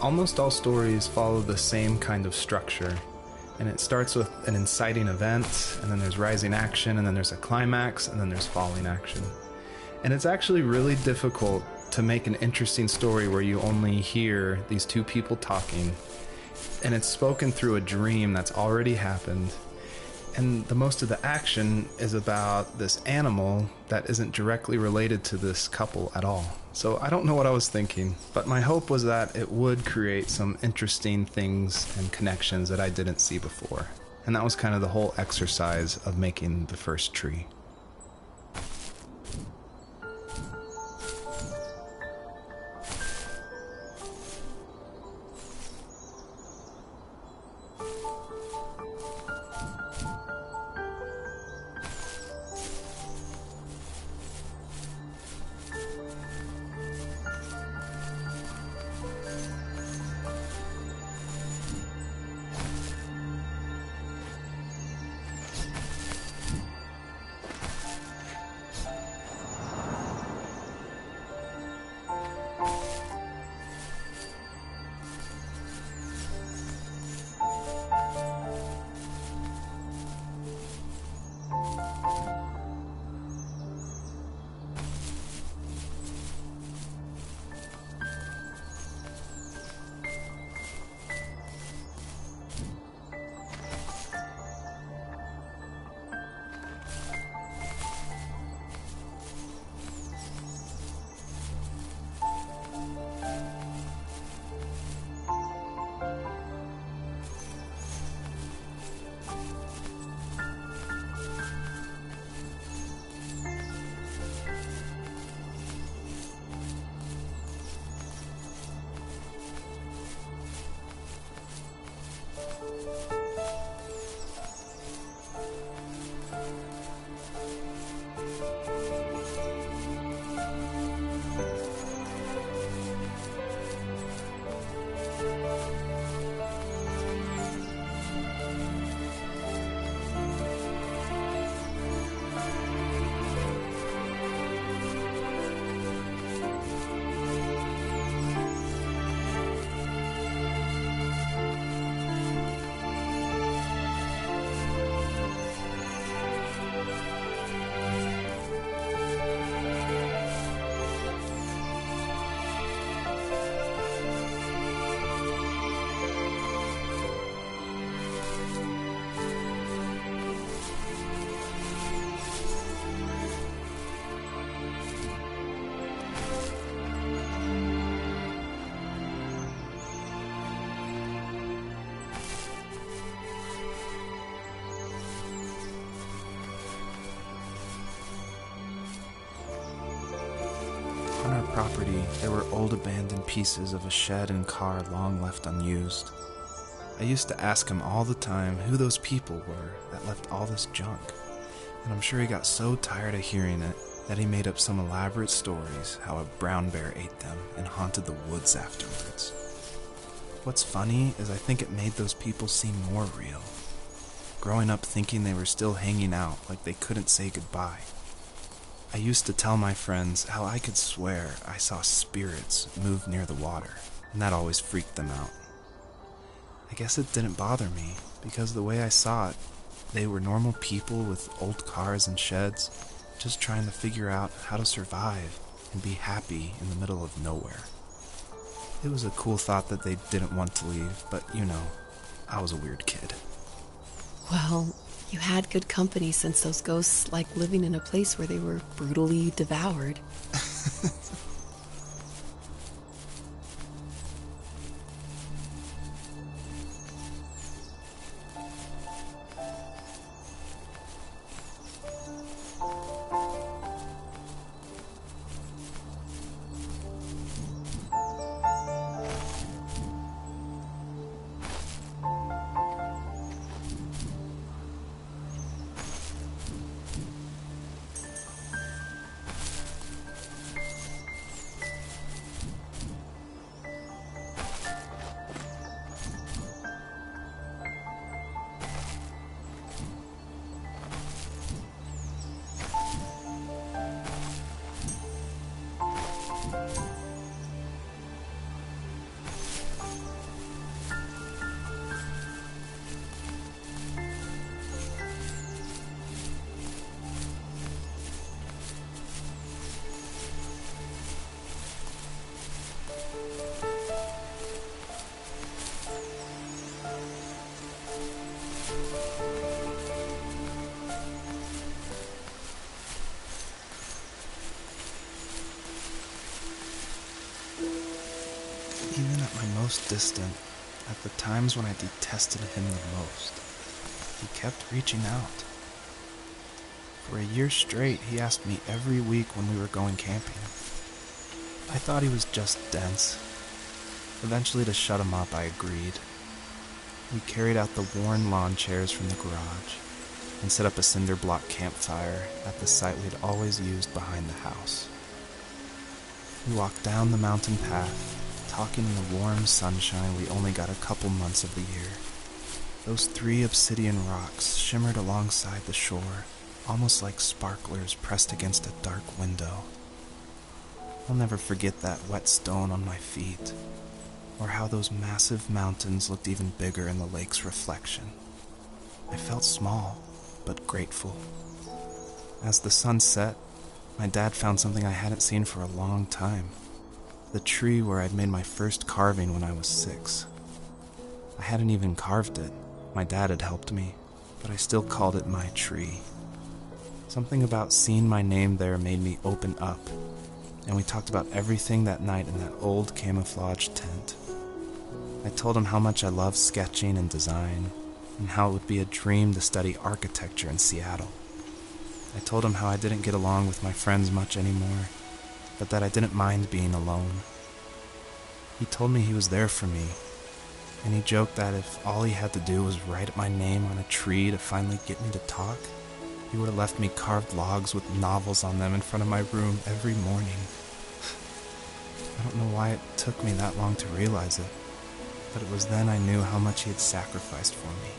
Almost all stories follow the same kind of structure, and it starts with an inciting event, and then there's rising action, and then there's a climax, and then there's falling action. And it's actually really difficult to make an interesting story where you only hear these two people talking, and it's spoken through a dream that's already happened, and the most of the action is about this animal that isn't directly related to this couple at all. So I don't know what I was thinking, but my hope was that it would create some interesting things and connections that I didn't see before. And that was kind of the whole exercise of making The First Tree. property, there were old abandoned pieces of a shed and car long left unused. I used to ask him all the time who those people were that left all this junk, and I'm sure he got so tired of hearing it that he made up some elaborate stories how a brown bear ate them and haunted the woods afterwards. What's funny is I think it made those people seem more real, growing up thinking they were still hanging out like they couldn't say goodbye. I used to tell my friends how I could swear I saw spirits move near the water, and that always freaked them out. I guess it didn't bother me, because the way I saw it, they were normal people with old cars and sheds, just trying to figure out how to survive and be happy in the middle of nowhere. It was a cool thought that they didn't want to leave, but I was a weird kid. Well, you had good company since those ghosts like living in a place where they were brutally devoured. Even at my most distant, at the times when I detested him the most, he kept reaching out. For a year straight, he asked me every week when we were going camping. I thought he was just dense. Eventually, to shut him up, I agreed. We carried out the worn lawn chairs from the garage and set up a cinder block campfire at the site we'd always used behind the house. We walked down the mountain path, talking in the warm sunshine we only got a couple months of the year. Those 3 obsidian rocks shimmered alongside the shore, almost like sparklers pressed against a dark window. I'll never forget that wet stone on my feet, or how those massive mountains looked even bigger in the lake's reflection. I felt small, but grateful. As the sun set, my dad found something I hadn't seen for a long time. The tree where I'd made my first carving when I was 6. I hadn't even carved it. My dad had helped me, but I still called it my tree. Something about seeing my name there made me open up, and we talked about everything that night in that old camouflage tent. I told him how much I loved sketching and design, and how it would be a dream to study architecture in Seattle. I told him how I didn't get along with my friends much anymore, but that I didn't mind being alone. He told me he was there for me, and he joked that if all he had to do was write my name on a tree to finally get me to talk, he would have left me carved logs with novels on them in front of my room every morning. I don't know why it took me that long to realize it, but it was then I knew how much he had sacrificed for me.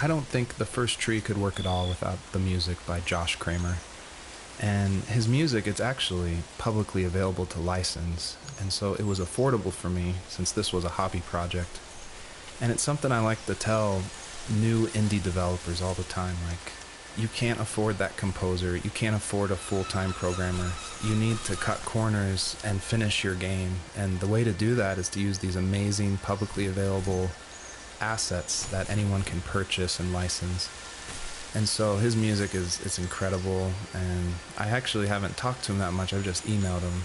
I don't think the first tree could work at all without the music by Josh Kramer. And his music, it's actually publicly available to license, and so it was affordable for me since this was a hobby project. And it's something I like to tell new indie developers all the time, like, you can't afford that composer, you can't afford a full-time programmer. You need to cut corners and finish your game, and the way to do that is to use these amazing publicly available assets that anyone can purchase and license. And so his music is incredible, and I actually haven't talked to him that much, I've just emailed him.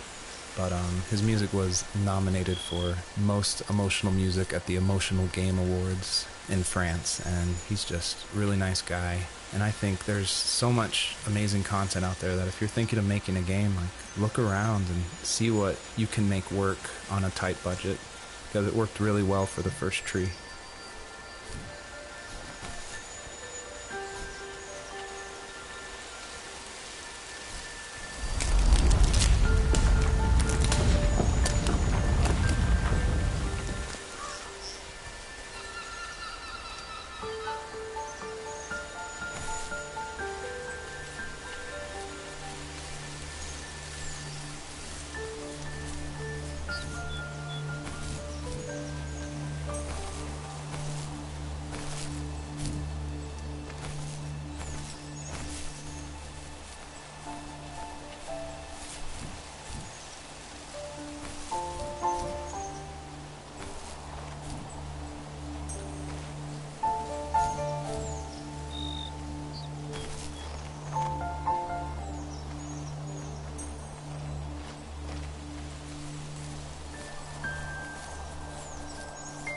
But his music was nominated for Most Emotional Music at the Emotional Game Awards in France, and he's just a really nice guy. And I think there's so much amazing content out there that if you're thinking of making a game, like, look around and see what you can make work on a tight budget, because it worked really well for the first tree.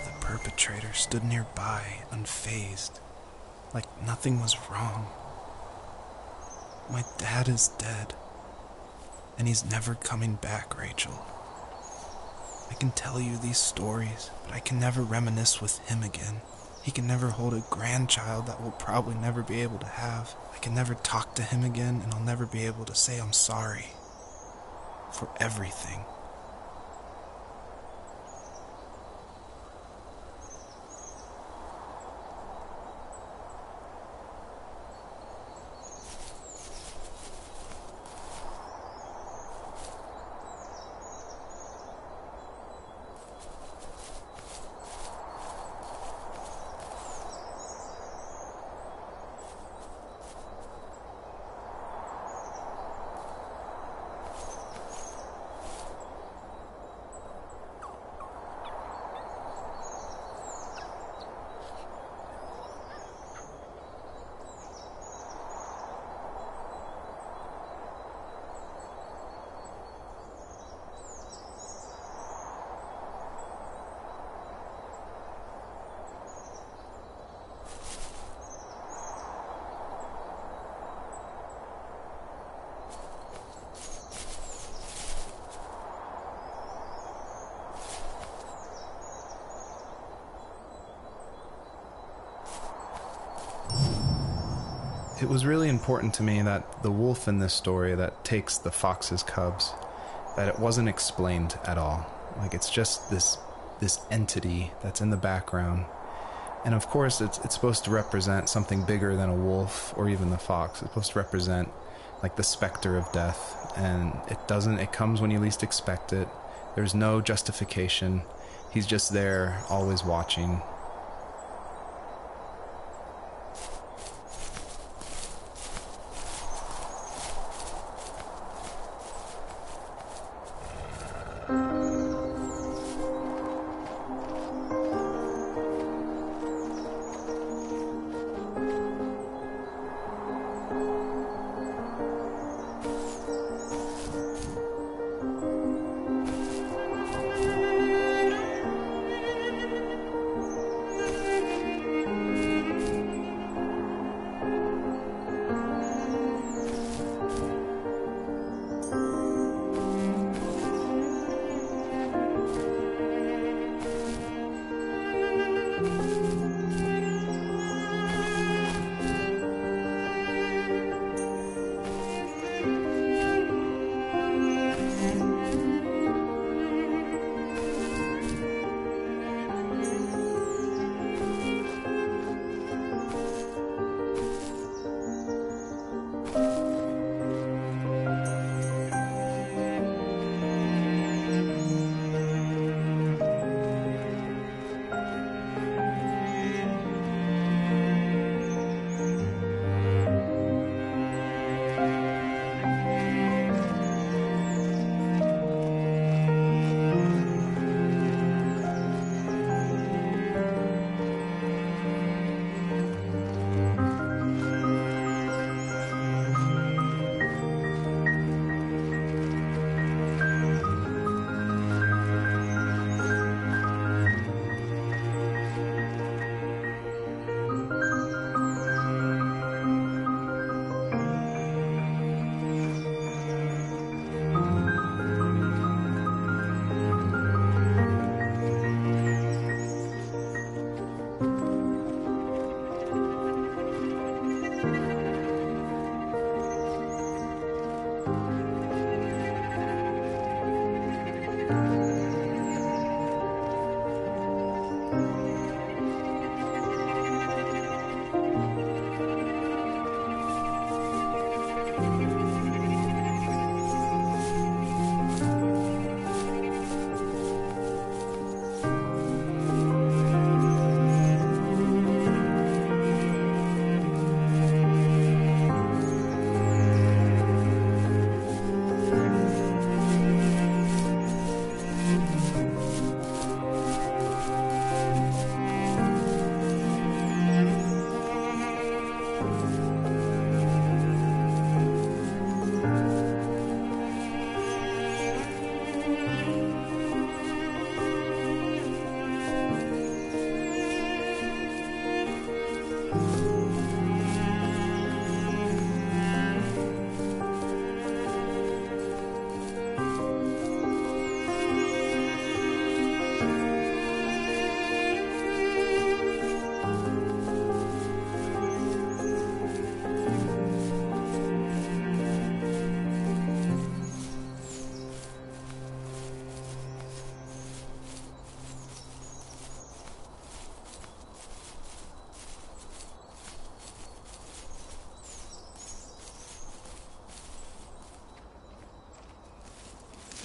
The perpetrator stood nearby, unfazed, like nothing was wrong. My dad is dead, and he's never coming back, Rachel. I can tell you these stories, but I can never reminisce with him again. He can never hold a grandchild that we'll probably never be able to have. I can never talk to him again, and I'll never be able to say I'm sorry for everything. It was really important to me that the wolf in this story that takes the fox's cubs, that it wasn't explained at all. Like, it's just this entity that's in the background. And of course, it's supposed to represent something bigger than a wolf or even the fox. It's supposed to represent, like, the specter of death. And it comes when you least expect it. There's no justification. He's just there, always watching.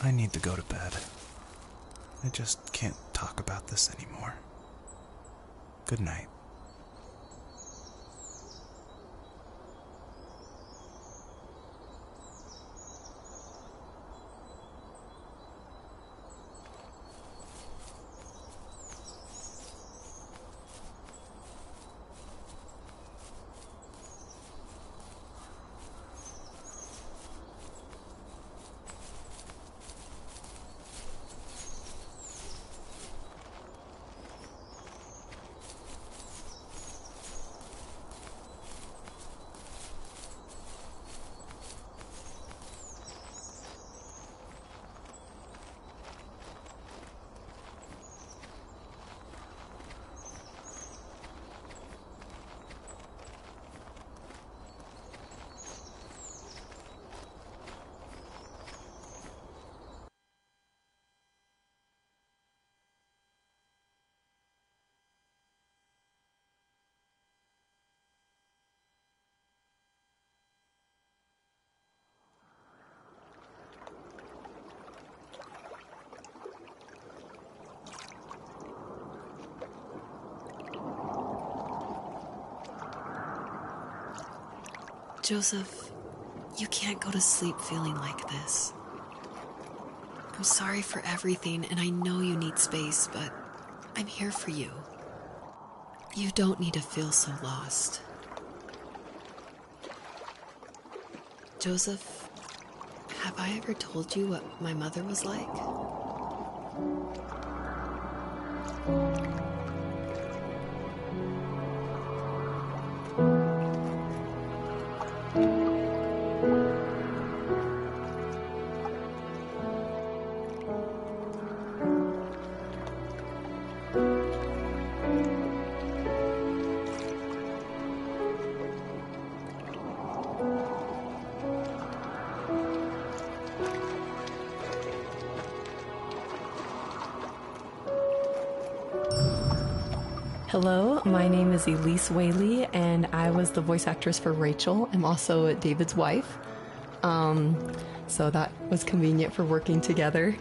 I need to go to bed. I just can't talk about this anymore. Good night. Joseph, you can't go to sleep feeling like this. I'm sorry for everything, and I know you need space, but I'm here for you. You don't need to feel so lost. Joseph, have I ever told you what my mother was like? Hello, my name is Elise Whaley, and I was the voice actress for Rachel. I'm also David's wife, so that was convenient for working together.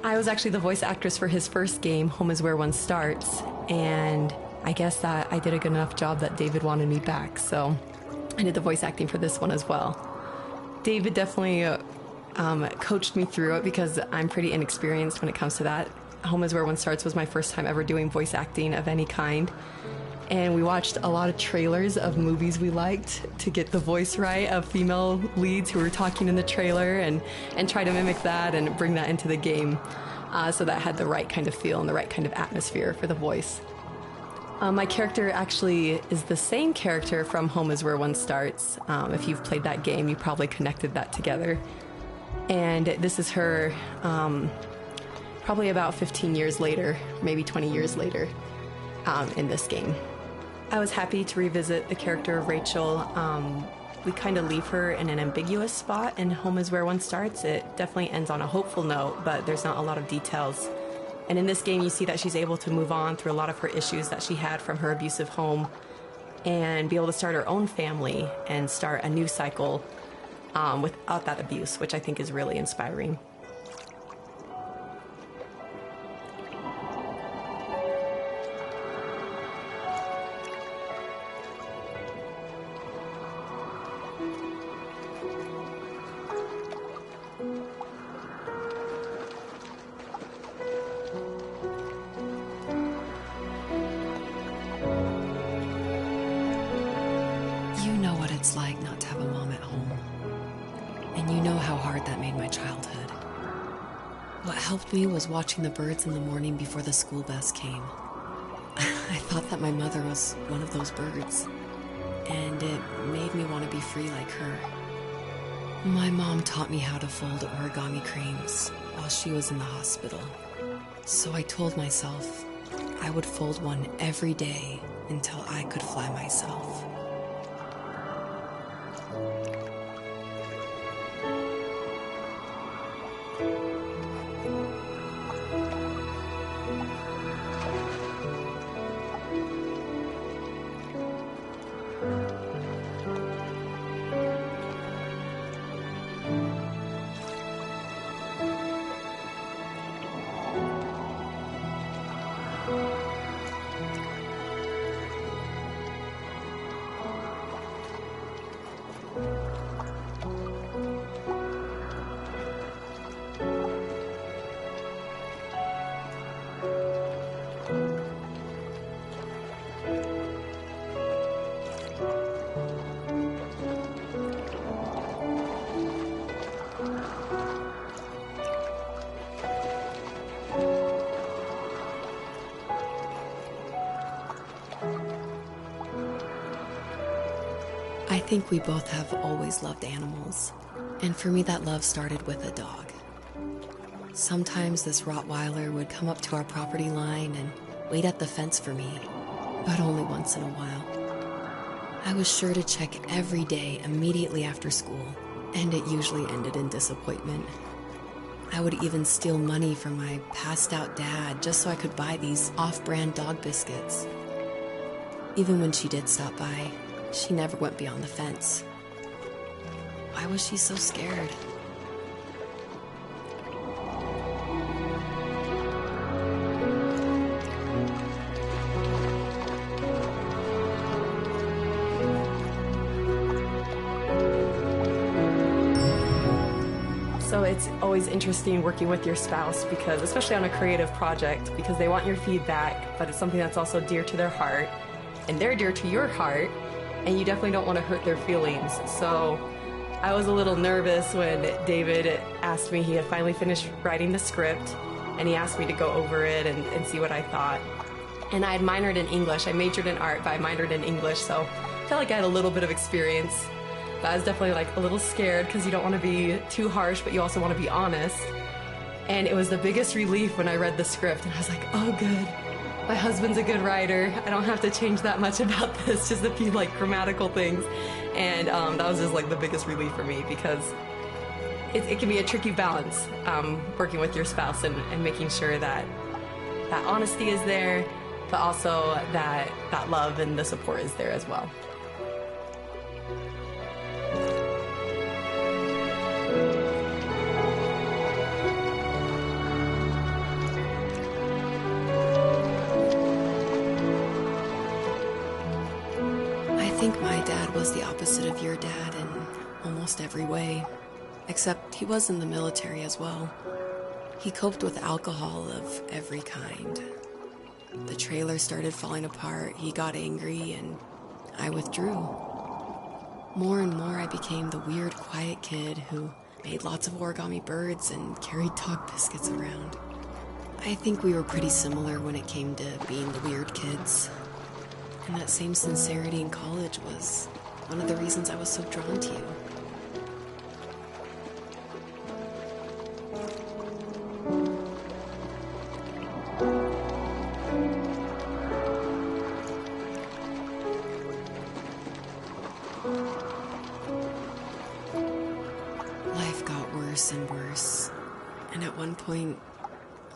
I was actually the voice actress for his first game, Home is Where One Starts, and I guess that I did a good enough job that David wanted me back, so I did the voice acting for this one as well. David definitely coached me through it because I'm pretty inexperienced when it comes to that. Home is Where One Starts was my first time ever doing voice acting of any kind. And we watched a lot of trailers of movies we liked to get the voice right of female leads who were talking in the trailer and try to mimic that and bring that into the game. So that had the right kind of feel and the right kind of atmosphere for the voice. My character actually is the same character from Home is Where One Starts. If you've played that game, you probably connected that together. And this is her probably about 15 years later, maybe 20 years later, in this game. I was happy to revisit the character of Rachel. we kind of leave her in an ambiguous spot, and Home is Where One Starts. It definitely ends on a hopeful note, but there's not a lot of details. And in this game, you see that she's able to move on through a lot of her issues that she had from her abusive home and be able to start her own family and start a new cycle without that abuse, which I think is really inspiring. You know what it's like not to have a mom at home. And you know how hard that made my childhood. What helped me was watching the birds in the morning before the school bus came. I thought that my mother was one of those birds, and it made me want to be free like her. My mom taught me how to fold origami cranes while she was in the hospital. So I told myself I would fold one every day until I could fly myself. I think we both have always loved animals, and for me that love started with a dog. Sometimes this Rottweiler would come up to our property line and wait at the fence for me, but only once in a while. I was sure to check every day immediately after school, and it usually ended in disappointment. I would even steal money from my passed-out dad just so I could buy these off-brand dog biscuits. Even when she did stop by, she never went beyond the fence. Why was she so scared? So it's always interesting working with your spouse, because especially on a creative project, because they want your feedback, but it's something that's also dear to their heart, and they're dear to your heart, and you definitely don't want to hurt their feelings. So I was a little nervous when David asked me, he had finally finished writing the script, and he asked me to go over it and see what I thought. And I had minored in English. I majored in art, but I minored in English, so I felt like I had a little bit of experience. But I was definitely like a little scared, because you don't want to be too harsh, but you also want to be honest. And it was the biggest relief when I read the script, and I was like, oh good. My husband's a good writer. I don't have to change that much about this, just a few like grammatical things. And that was just like the biggest relief for me, because it can be a tricky balance working with your spouse and making sure that that honesty is there, but also that love and the support is there as well. I think my dad was the opposite of your dad in almost every way, except he was in the military as well. He coped with alcohol of every kind. The trailer started falling apart, he got angry, and I withdrew. More and more I became the weird, quiet kid who made lots of origami birds and carried dog biscuits around. I think we were pretty similar when it came to being the weird kids. And that same sincerity in college was one of the reasons I was so drawn to you. worse and worse. And at one point,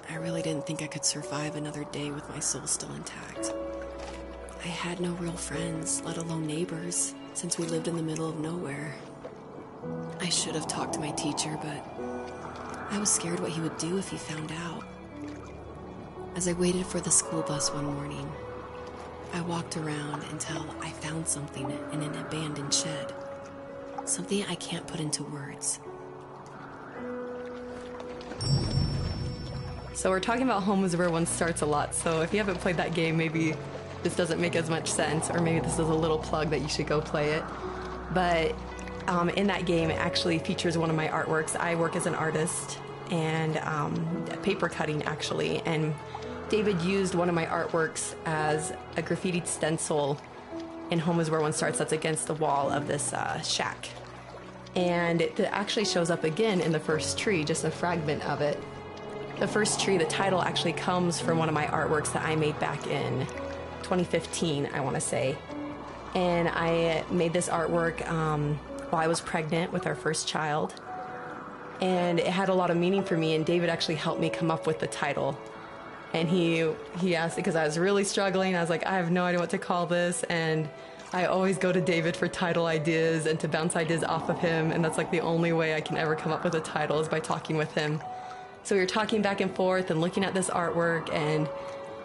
I really didn't think I could survive another day with my soul still intact. I had no real friends, let alone neighbors, since we lived in the middle of nowhere. I should have talked to my teacher, but I was scared what he would do if he found out. As I waited for the school bus one morning, I walked around until I found something in an abandoned shed. Something I can't put into words. So we're talking about Home is Where One Starts a lot, so if you haven't played that game, maybe this doesn't make as much sense, or maybe this is a little plug that you should go play it. But in that game, it actually features one of my artworks. I work as an artist and paper cutting, actually, and David used one of my artworks as a graffitied stencil in Home is Where One Starts that's against the wall of this shack. And it actually shows up again in the first tree, just a fragment of it. The first tree, the title actually comes from one of my artworks that I made back in 2015, I want to say. And I made this artwork while I was pregnant with our first child. And it had a lot of meaning for me, and David actually helped me come up with the title. And he asked, because I was really struggling, I was like, I have no idea what to call this, and I always go to David for title ideas and to bounce ideas off of him, and that's like the only way I can ever come up with a title is by talking with him. So we were talking back and forth and looking at this artwork, and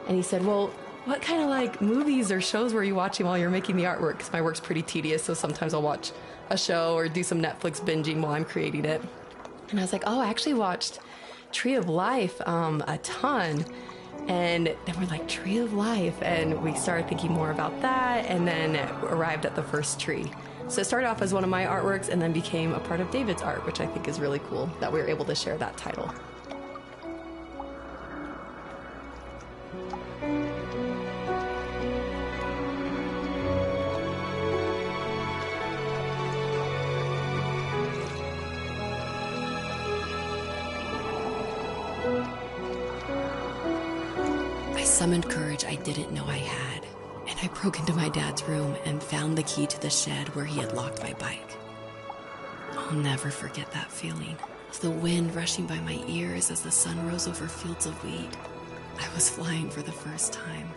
he said, well, what kind of like movies or shows were you watching while you're making the artwork? Because my work's pretty tedious, so sometimes I'll watch a show or do some Netflix binging while I'm creating it. And I was like, oh, I actually watched Tree of Life a ton. And then we're like, Tree of Life, and we started thinking more about that, and then arrived at the first tree. So it started off as one of my artworks and then became a part of David's art, which I think is really cool that we were able to share that title. I summoned courage I didn't know I had, and I broke into my dad's room and found the key to the shed where he had locked my bike. I'll never forget that feeling of the wind rushing by my ears as the sun rose over fields of wheat. I was flying for the first time.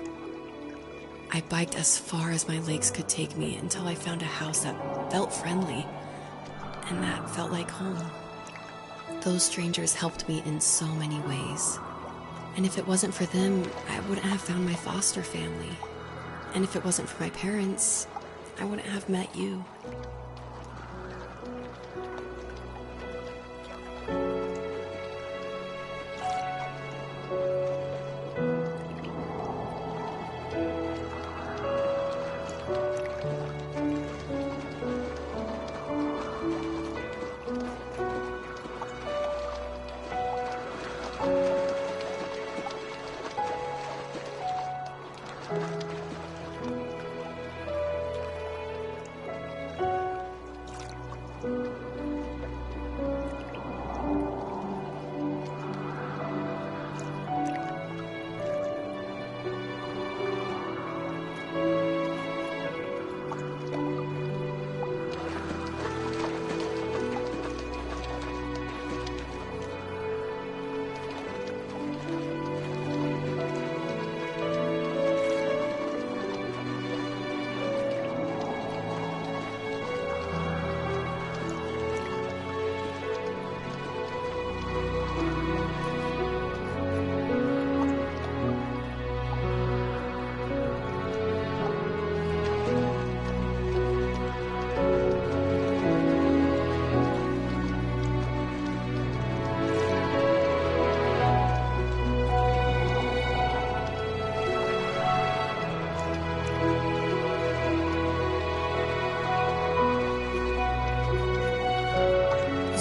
I biked as far as my legs could take me until I found a house that felt friendly and that felt like home. Those strangers helped me in so many ways. And if it wasn't for them, I wouldn't have found my foster family. And if it wasn't for my parents, I wouldn't have met you.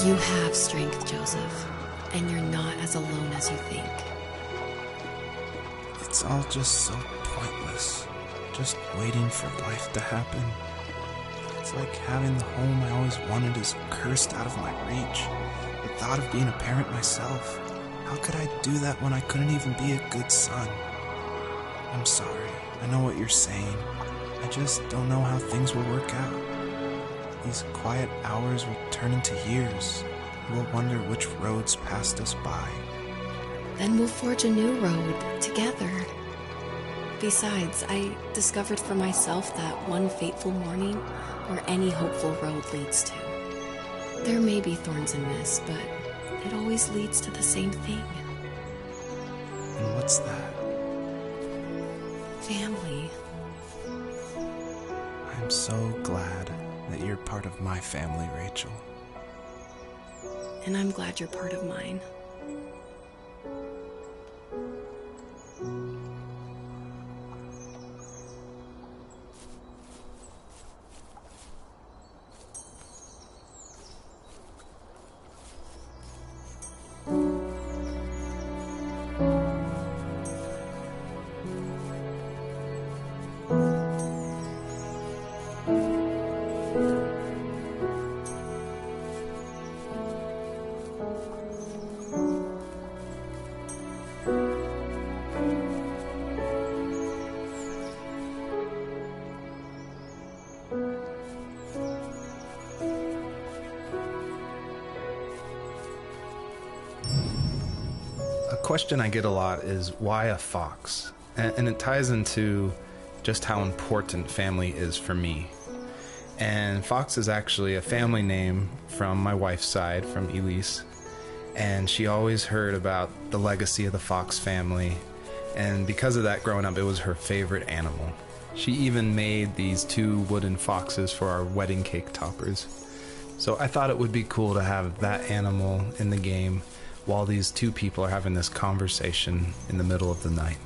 You have strength, Joseph, and you're not as alone as you think. It's all just so pointless. Just waiting for life to happen. It's like having the home I always wanted is cursed out of my reach. The thought of being a parent myself. How could I do that when I couldn't even be a good son? I'm sorry. I know what you're saying. I just don't know how things will work out. These quiet hours will turn into years. We'll wonder which roads passed us by. Then we'll forge a new road together. Besides, I discovered for myself that one fateful morning where any hopeful road leads to. There may be thorns and mist, but it always leads to the same thing. And what's that? Family. I'm so glad that you're part of my family, Rachel. And I'm glad you're part of mine. A question I get a lot is why a fox? And it ties into just how important family is for me. And Fox is actually a family name from my wife's side, from Elise. And she always heard about the legacy of the Fox family. And because of that, growing up, it was her favorite animal. She even made these 2 wooden foxes for our wedding cake toppers. So I thought it would be cool to have that animal in the game while these 2 people are having this conversation in the middle of the night.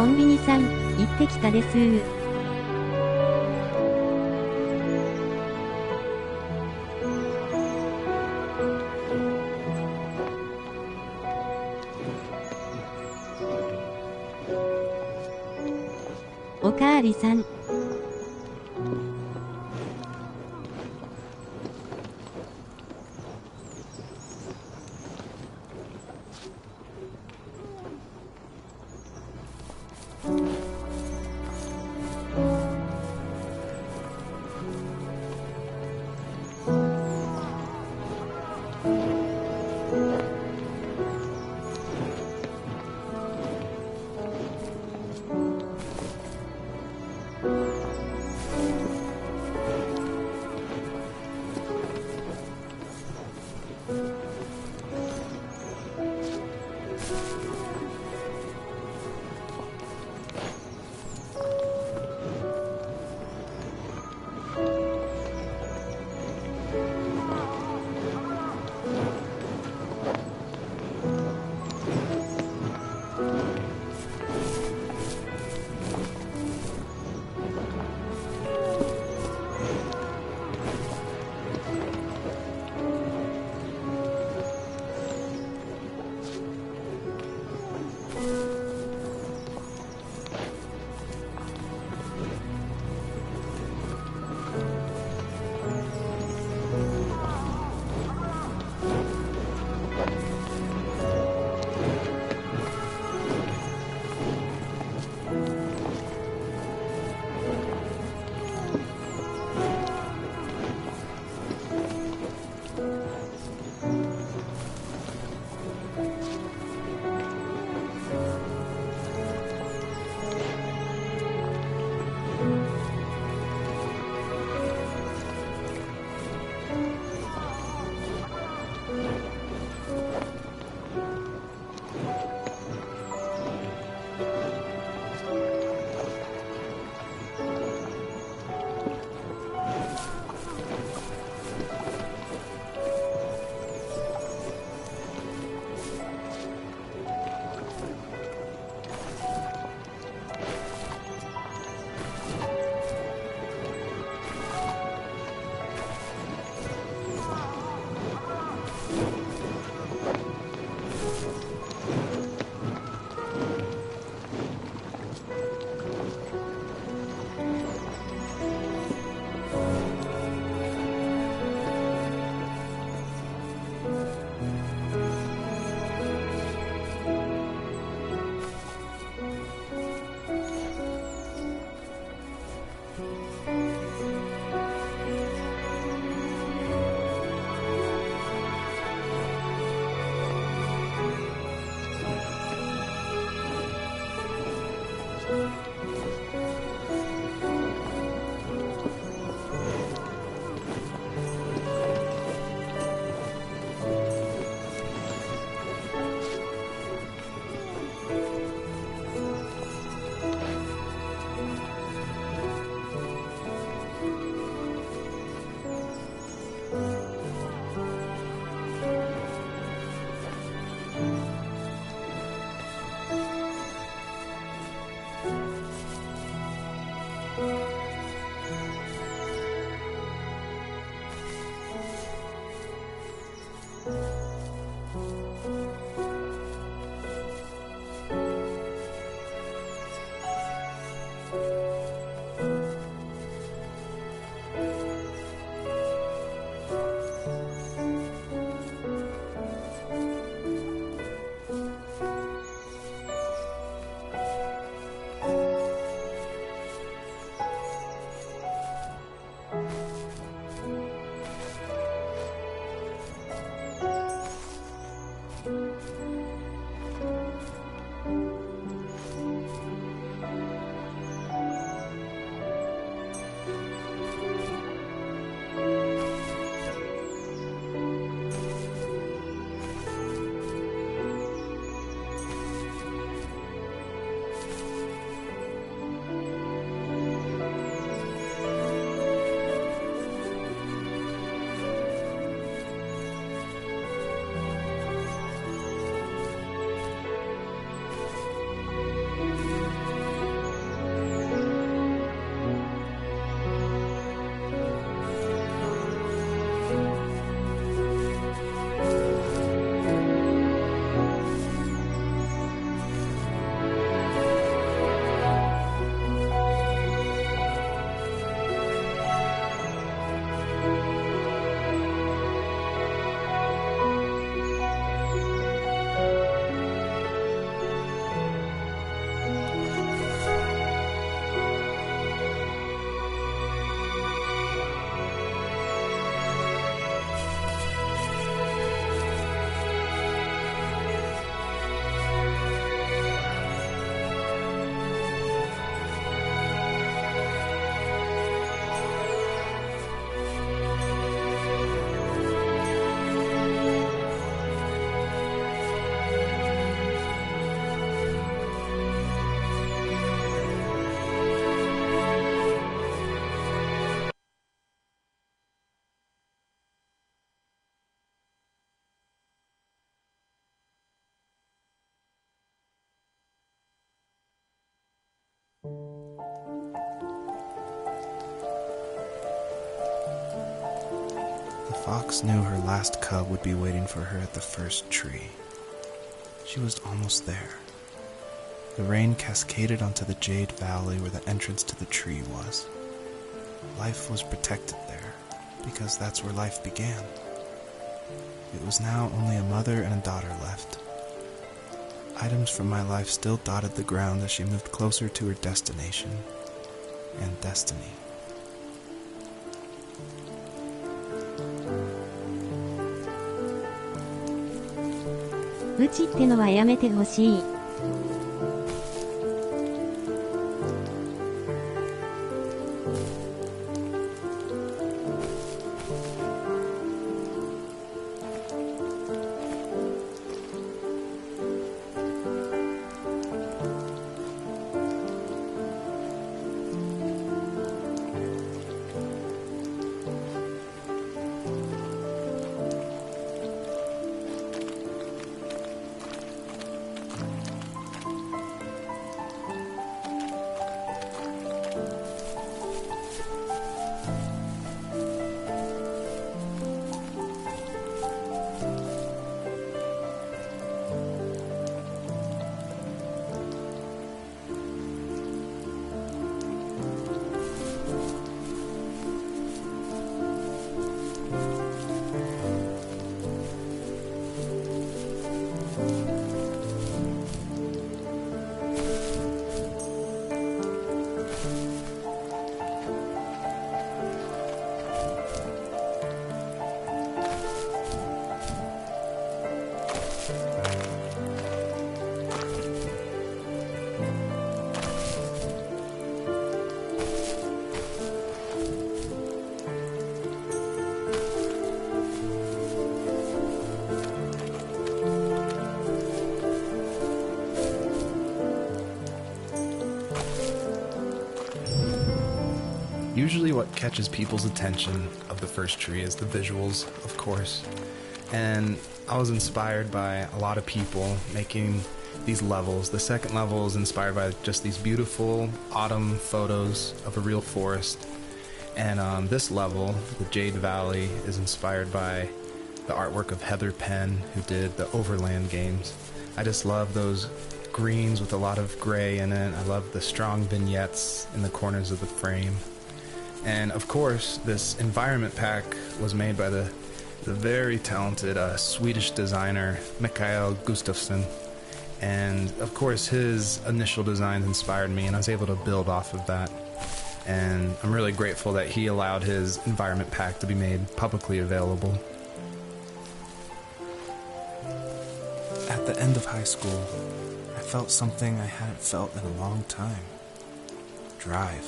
ンビニさん、行ってきたですー。おかありさん。fox knew her last cub would be waiting for her at the first tree. She was almost there. The rain cascaded onto the Jade Valley where the entrance to the tree was. Life was protected there, because that's where life began. It was now only a mother and a daughter left. Items from my life still dotted the ground as she moved closer to her destination and destiny. "うちってのはやめてほしい。Usually what catches people's attention of the first tree is the visuals, of course. And I was inspired by a lot of people making these levels. The second level is inspired by just these beautiful autumn photos of a real forest. And this level, the Jade Valley, is inspired by the artwork of Heather Penn, who did the Overland games. I just love those greens with a lot of gray in it. I love the strong vignettes in the corners of the frame. And of course, this environment pack was made by the very talented Swedish designer Mikael Gustafsson. And of course, his initial designs inspired me, and I was able to build off of that. And I'm really grateful that he allowed his environment pack to be made publicly available. At the end of high school, I felt something I hadn't felt in a long time. Drive.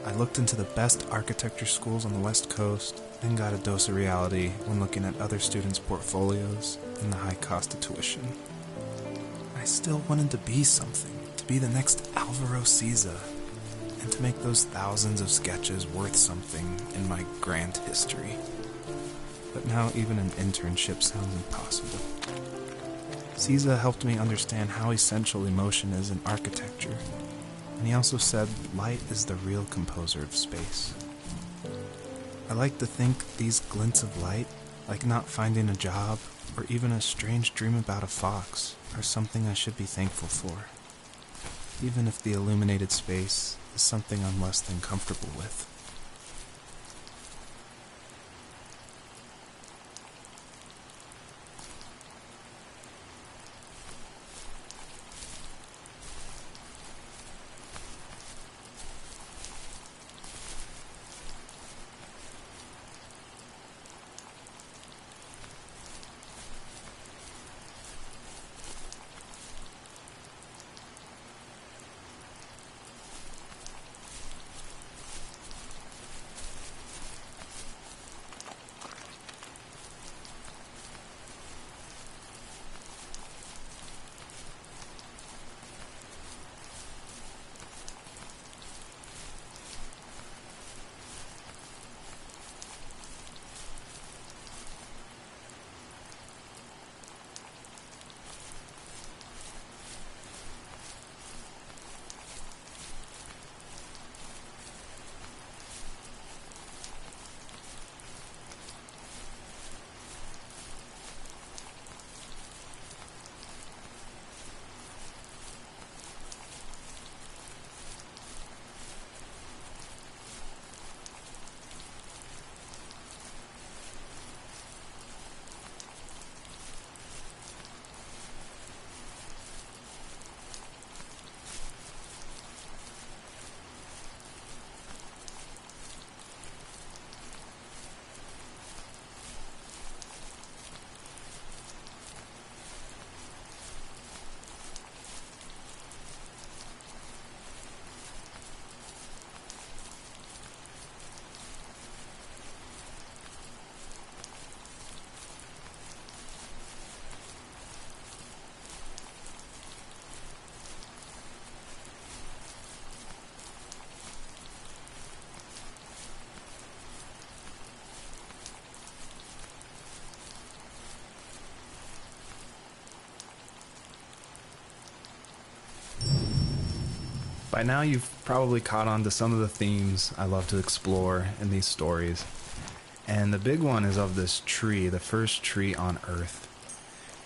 I looked into the best architecture schools on the West Coast and got a dose of reality when looking at other students' portfolios and the high cost of tuition. I still wanted to be something, to be the next Alvaro Siza, and to make those thousands of sketches worth something in my grand history. But now even an internship sounds impossible. Siza helped me understand how essential emotion is in architecture. And he also said light is the real composer of space. I like to think these glints of light, like not finding a job or even a strange dream about a fox, are something I should be thankful for, even if the illuminated space is something I'm less than comfortable with. By now, you've probably caught on to some of the themes I love to explore in these stories. And the big one is of this tree, the first tree on Earth.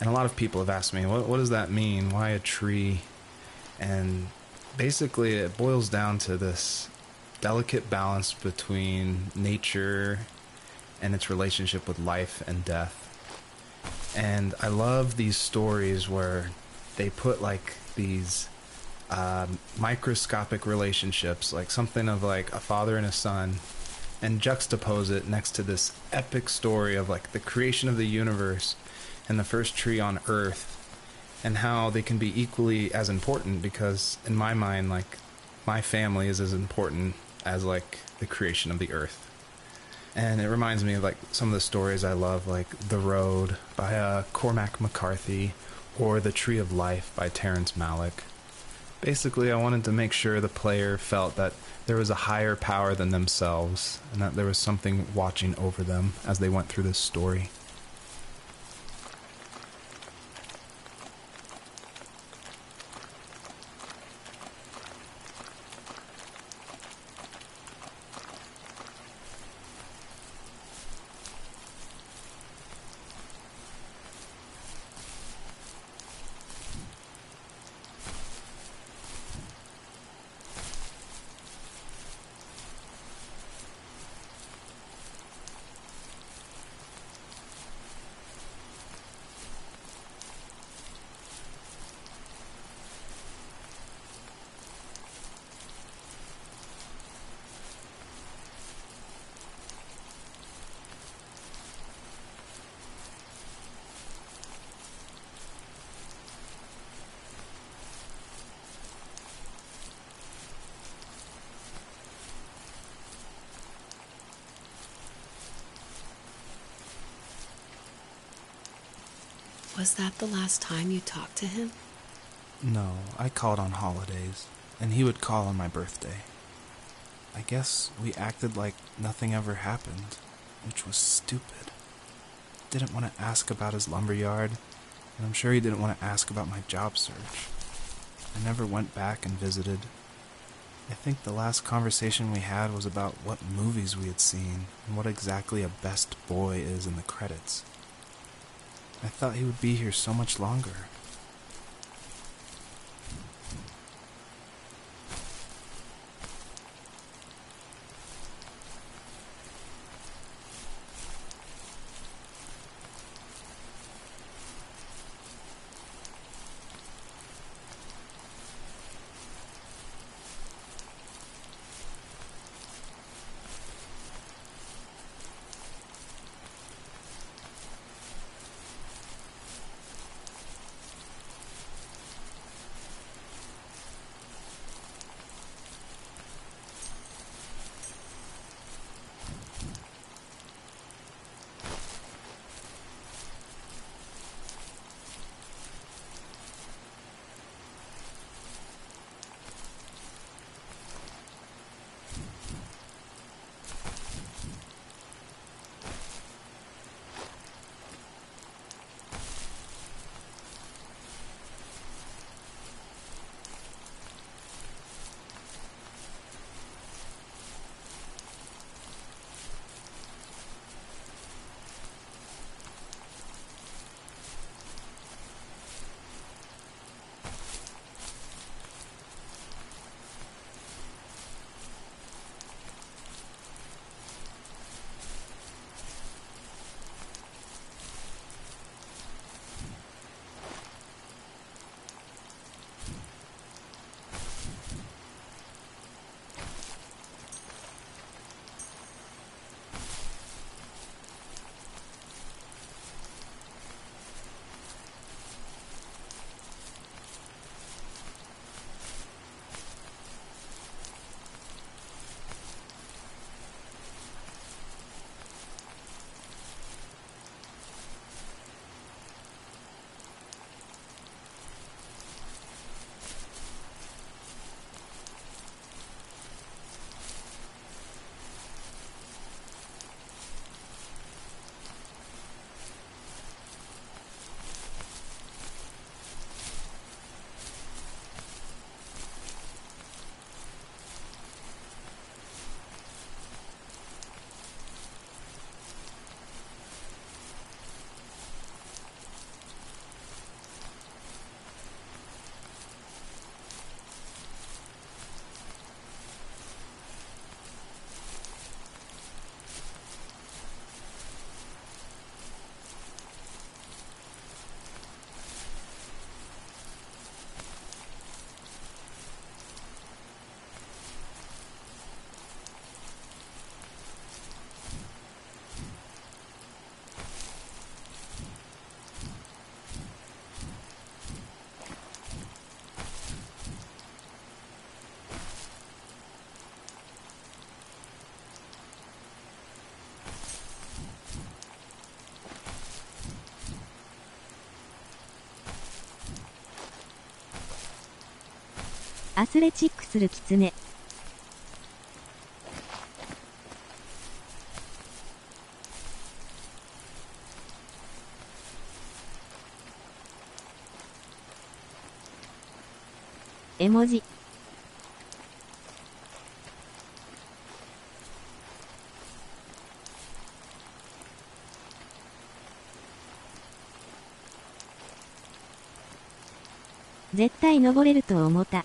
And a lot of people have asked me, what does that mean? Why a tree? And basically, it boils down to this delicate balance between nature and its relationship with life and death. And I love these stories where they put like these microscopic relationships, like something of like a father and a son, and juxtapose it next to this epic story of like the creation of the universe and the first tree on Earth, and how they can be equally as important, because in my mind, like, my family is as important as like the creation of the Earth. And it reminds me of like some of the stories I love, like The Road by Cormac McCarthy, or The Tree of Life by Terrence Malick. Basically, I wanted to make sure the player felt that there was a higher power than themselves, and that there was something watching over them as they went through this story. Was that the last time you talked to him? No, I called on holidays, and he would call on my birthday. I guess we acted like nothing ever happened, which was stupid. Didn't want to ask about his lumberyard, and I'm sure he didn't want to ask about my job search. I never went back and visited. I think the last conversation we had was about what movies we had seen, and what exactly a best boy is in the credits. I thought he would be here so much longer. アスレチックするキツネ。絵文字。絶対登れると思った。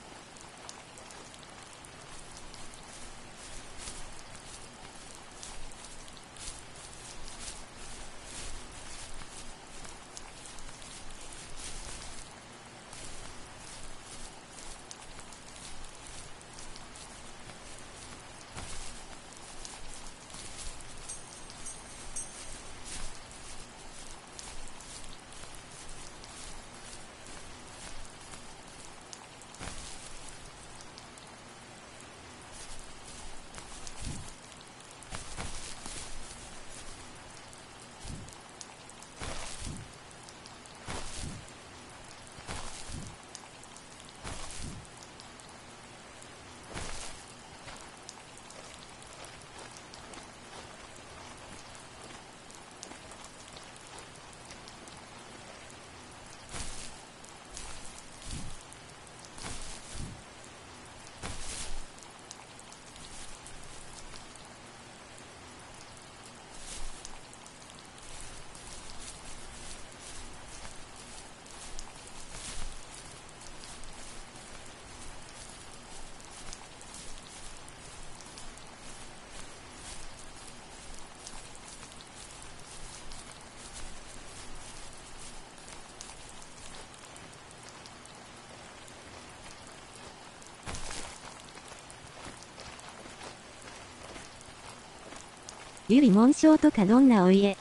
ゆり紋章とかどんなお家。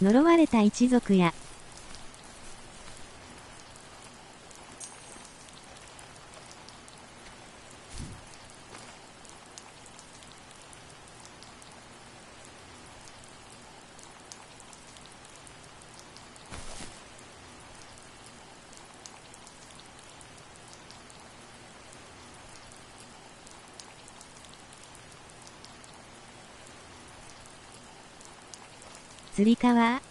呪われた一族や。つり革。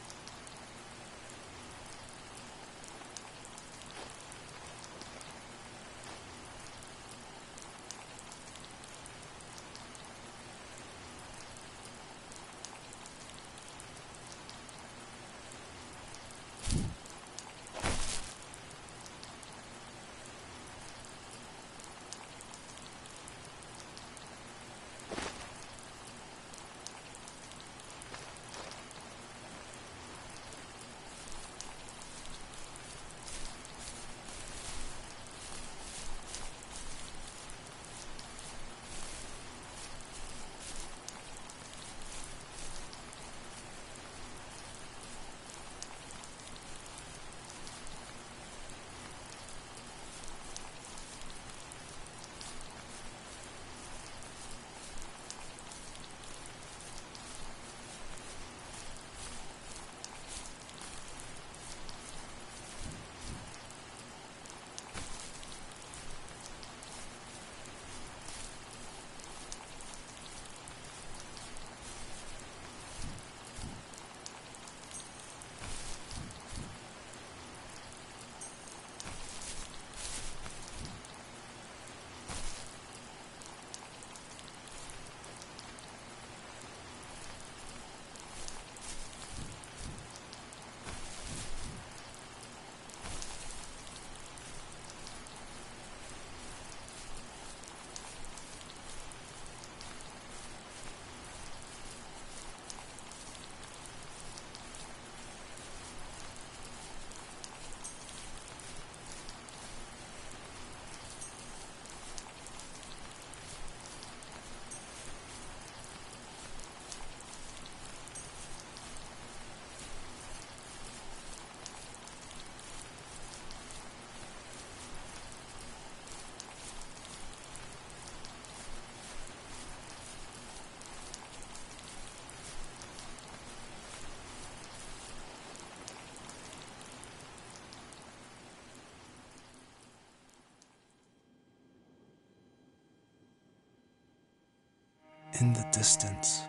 In the distance,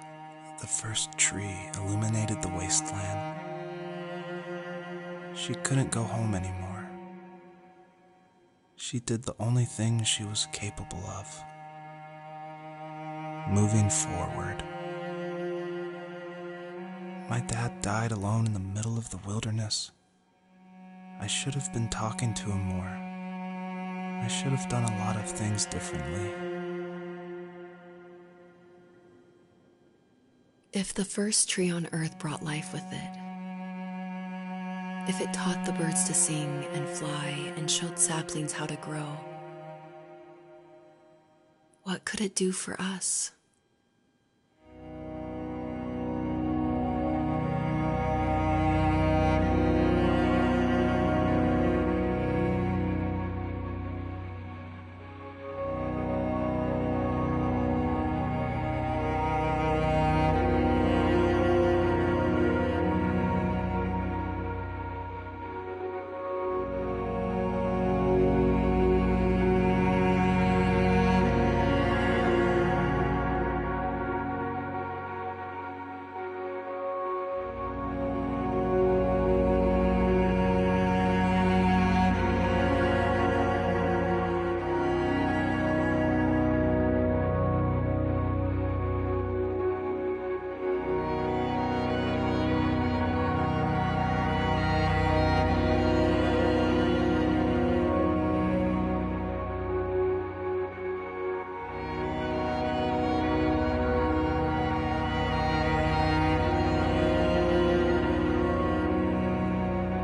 the first tree illuminated the wasteland. She couldn't go home anymore. She did the only thing she was capable of: moving forward. My dad died alone in the middle of the wilderness. I should have been talking to him more. I should have done a lot of things differently. If the first tree on earth brought life with it, if it taught the birds to sing and fly and showed saplings how to grow, what could it do for us?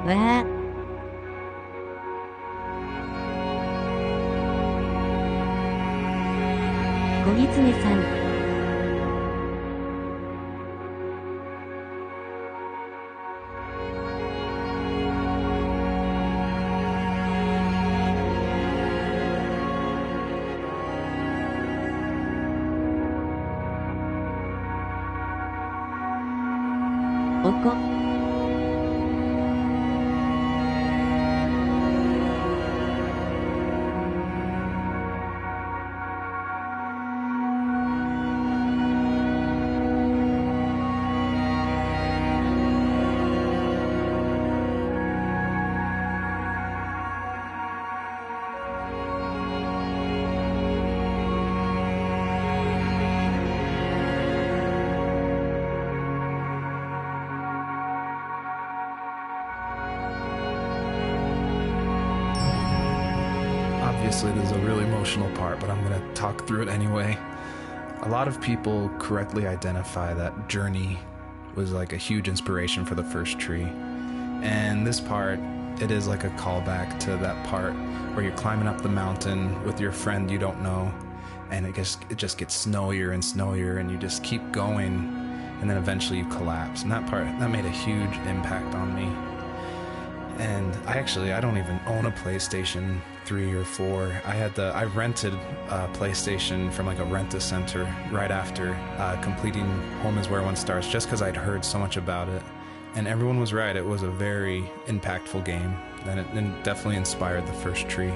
わあ。子狐さん。おこ。Obviously, this is a really emotional part, but I'm going to talk through it anyway. A lot of people correctly identify that Journey was like a huge inspiration for the first tree. And this part, it is like a callback to that part where you're climbing up the mountain with your friend you don't know, and it just gets snowier and snowier, and you just keep going, and then eventually you collapse. And that part, that made a huge impact on me. And I don't even own a PlayStation 3 or 4. I rented a PlayStation from like a rent-a-center right after completing Home is Where One Starts, just because I'd heard so much about it. And everyone was right, it was a very impactful game, and it definitely inspired the first tree.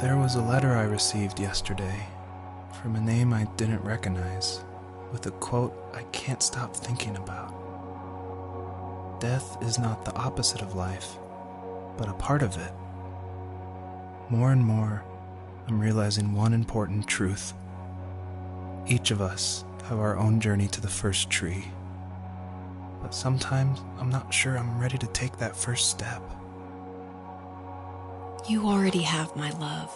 There was a letter I received yesterday from a name I didn't recognize, with a quote I can't stop thinking about. Death is not the opposite of life, but a part of it. More and more, I'm realizing one important truth. Each of us have our own journey to the first tree. But sometimes I'm not sure I'm ready to take that first step. You already have my love.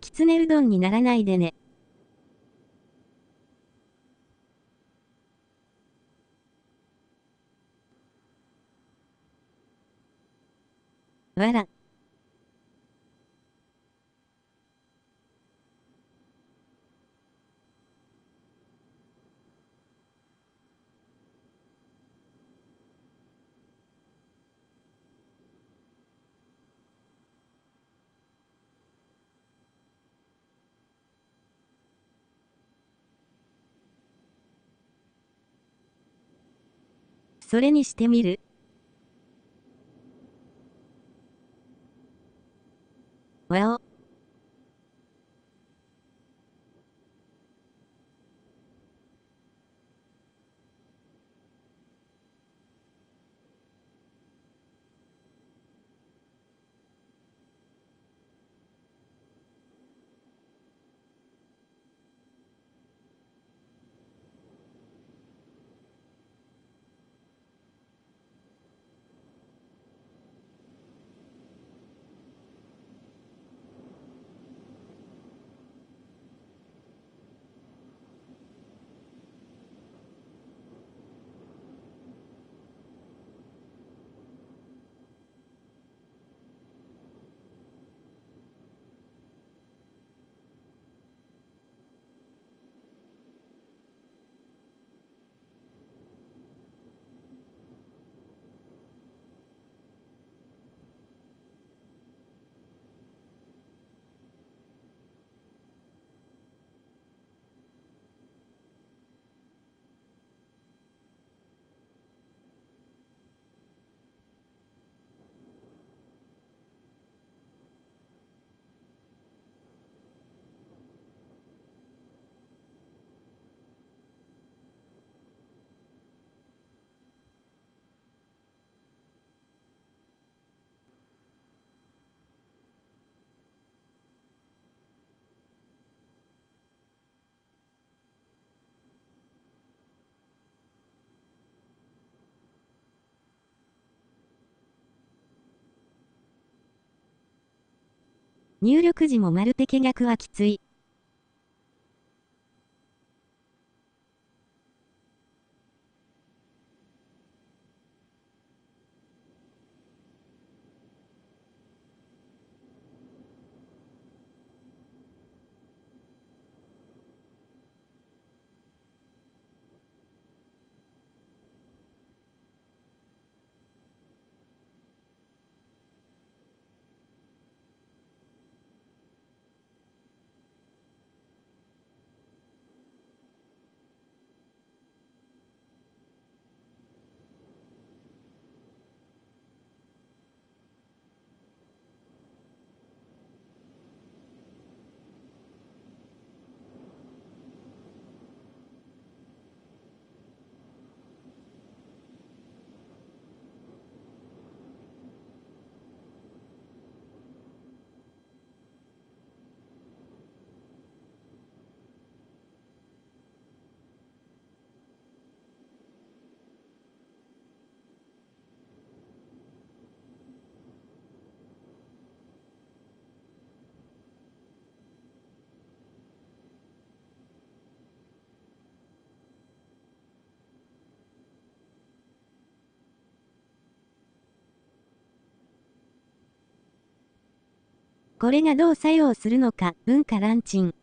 きつねうどんにならないでね。わら。それにしてみる？わお。入力時もまるで怪逆はきつい。これがどう作用するのか、文化ランチン。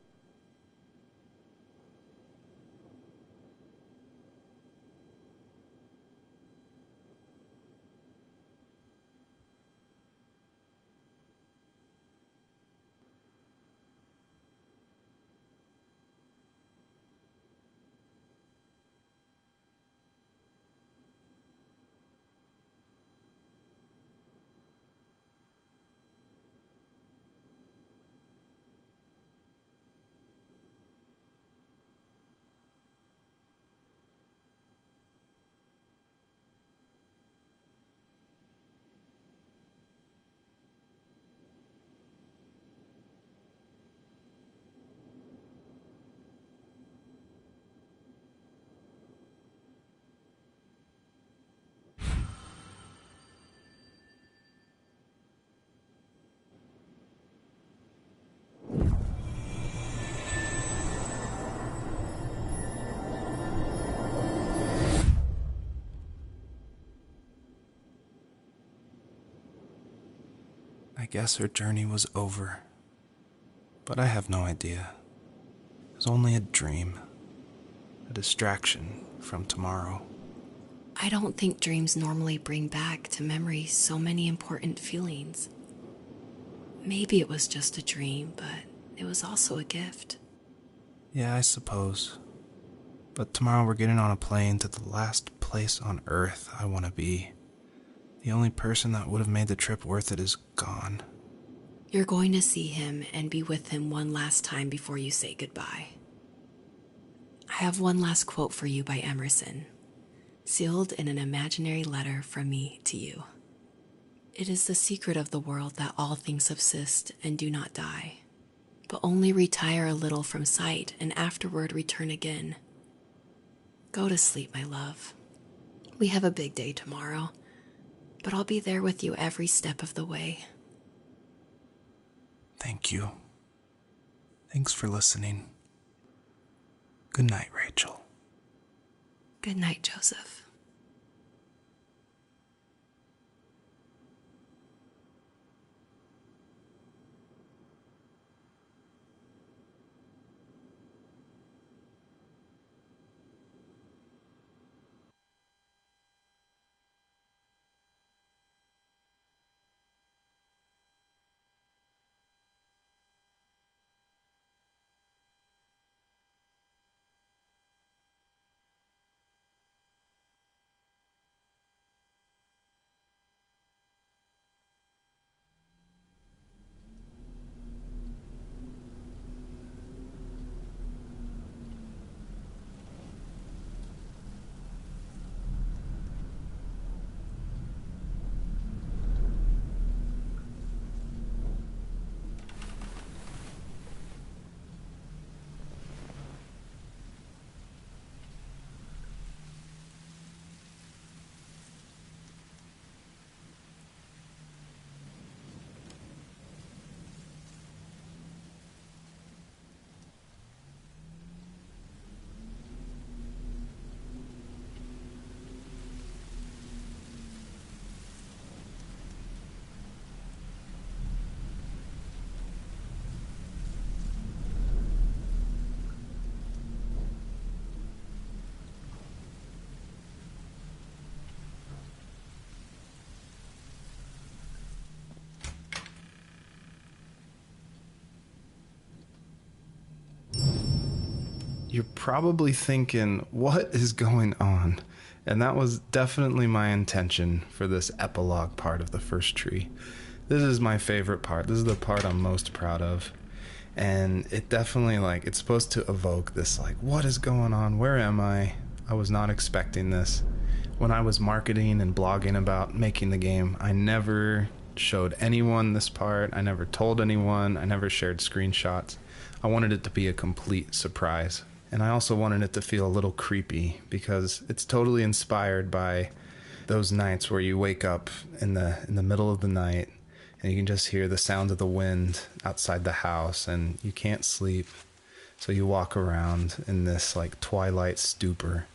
I guess her journey was over. But I have no idea. It was only a dream. A distraction from tomorrow. I don't think dreams normally bring back to memory so many important feelings. Maybe it was just a dream, but it was also a gift. Yeah, I suppose. But tomorrow we're getting on a plane to the last place on Earth I want to be. The only person that would have made the trip worth it is gone. You're going to see him and be with him one last time before you say goodbye. I have one last quote for you by Emerson, sealed in an imaginary letter from me to you. It is the secret of the world that all things subsist and do not die, but only retire a little from sight and afterward return again. Go to sleep, my love. We have a big day tomorrow, but I'll be there with you every step of the way. Thank you. Thanks for listening. Good night, Rachel. Good night, Joseph. you're probably thinking, what is going on? And that was definitely my intention for this epilogue part of the first tree. This is my favorite part. This is the part I'm most proud of. And it definitely, like, it's supposed to evoke this, like, what is going on? Where am I? I was not expecting this. When I was marketing and blogging about making the game, I never showed anyone this part. I never told anyone. I never shared screenshots. I wanted it to be a complete surprise. And I also wanted it to feel a little creepy because it's totally inspired by those nights where you wake up in the middle of the night and you can just hear the sound of the wind outside the house and you can't sleep. So you walk around in this like twilight stupor.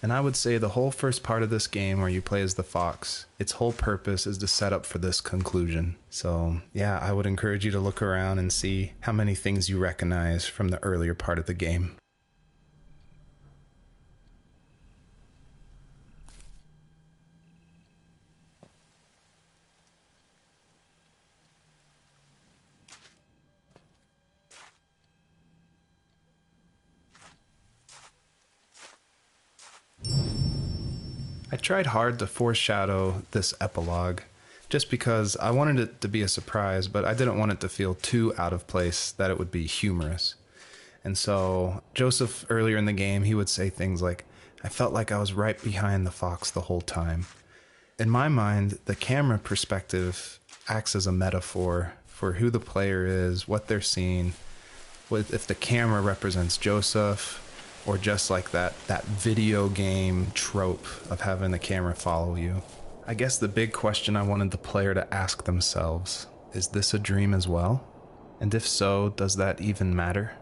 And I would say the whole first part of this game where you play as the fox, its whole purpose is to set up for this conclusion. So yeah, I would encourage you to look around and see how many things you recognize from the earlier part of the game. I tried hard to foreshadow this epilogue just because I wanted it to be a surprise, but I didn't want it to feel too out of place that it would be humorous. And so Joseph, earlier in the game, he would say things like, I felt like I was right behind the fox the whole time. In my mind, the camera perspective acts as a metaphor for who the player is, what they're seeing, if the camera represents Joseph, or just like that video game trope of having the camera follow you. I guess the big question I wanted the player to ask themselves, is this a dream as well? And if so, does that even matter?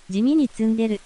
地味に積んでる。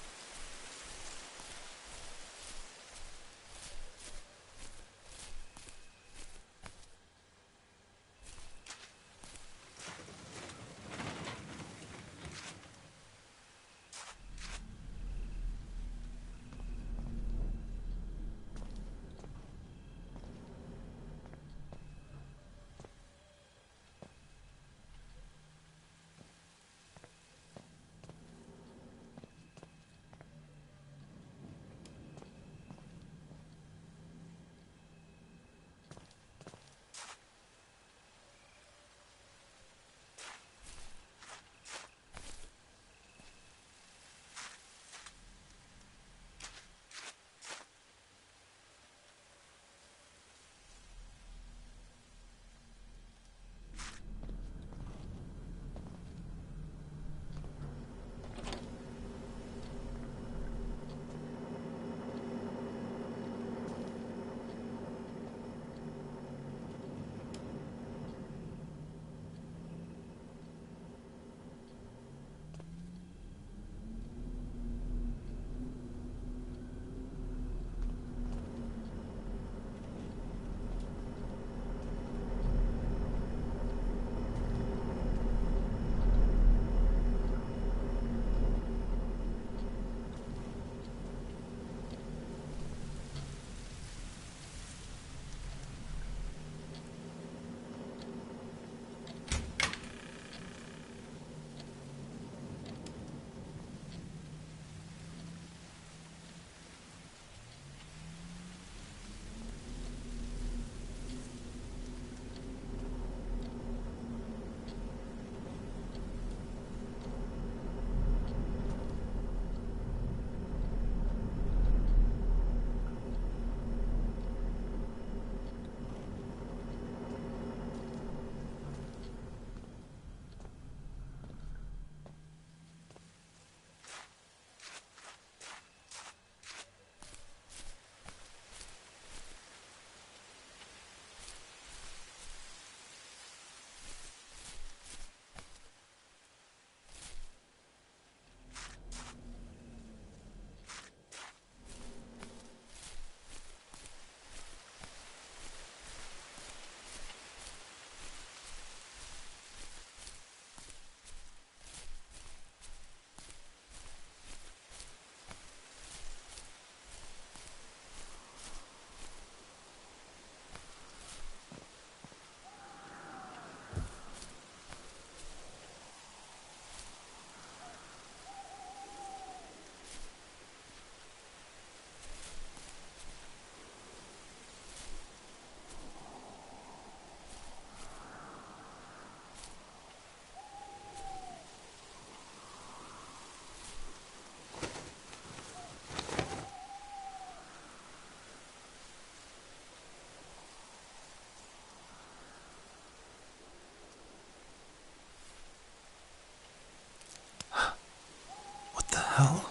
Hell?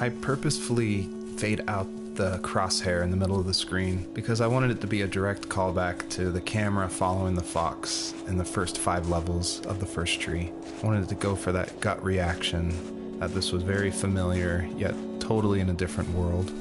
I purposefully fade out the crosshair in the middle of the screen because I wanted it to be a direct callback to the camera following the fox in the first 5 levels of the first tree. I wanted it to go for that gut reaction that this was very familiar, yet totally in a different world.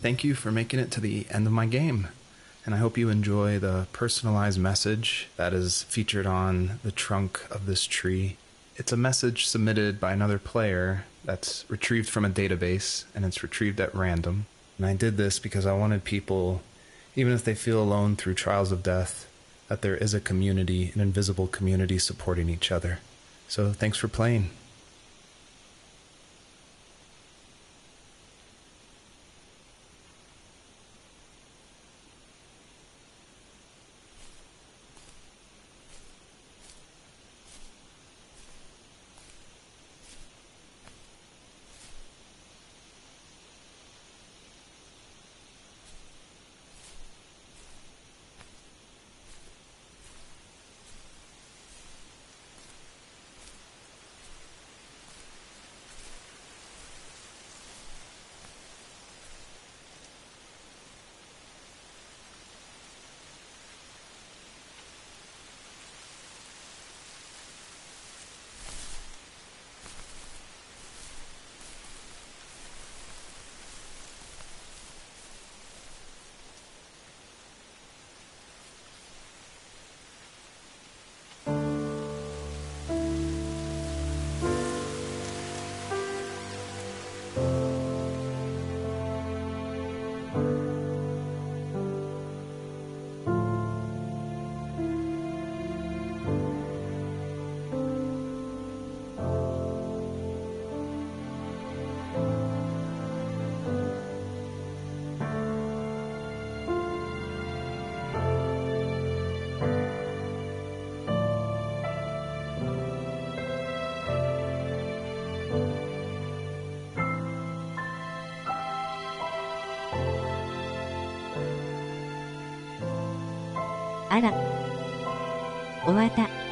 thank you for making it to the end of my game. And I hope you enjoy the personalized message that is featured on the trunk of this tree. It's a message submitted by another player that's retrieved from a database, and it's retrieved at random. And I did this because I wanted people, even if they feel alone through trials of death, that there is a community, an invisible community supporting each other. So thanks for playing.あら。終わった。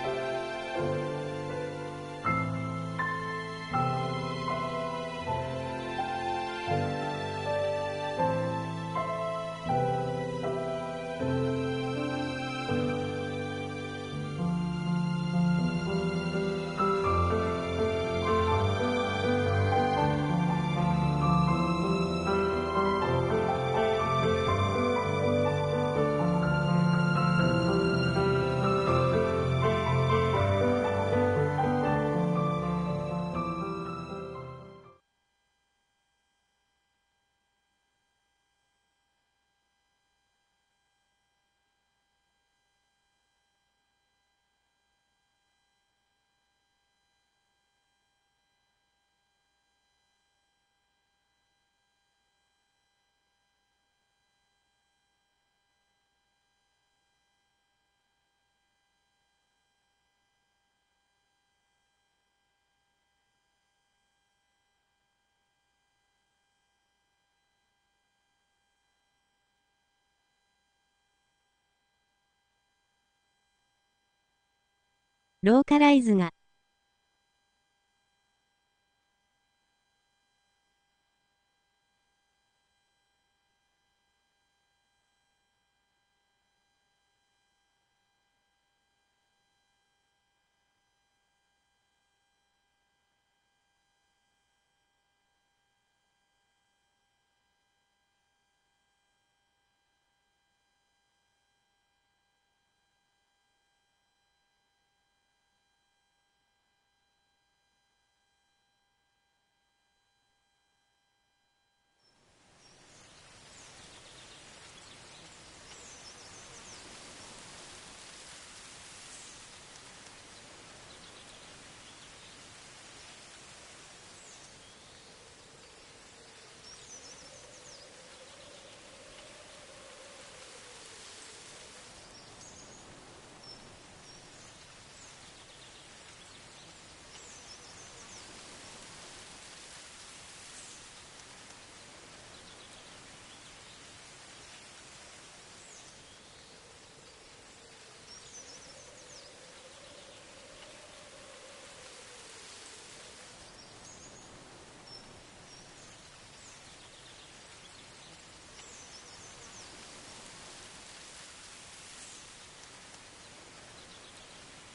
ローカライズが。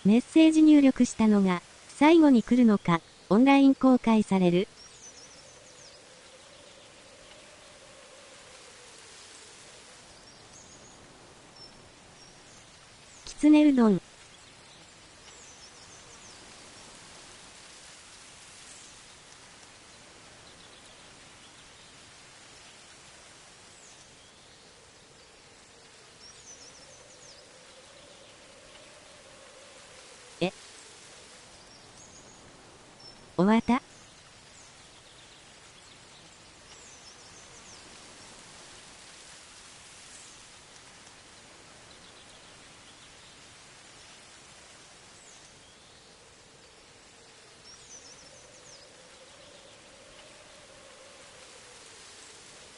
メッセージ入力したのが最後に来るのか、オンライン公開される。つねうどん。終わった？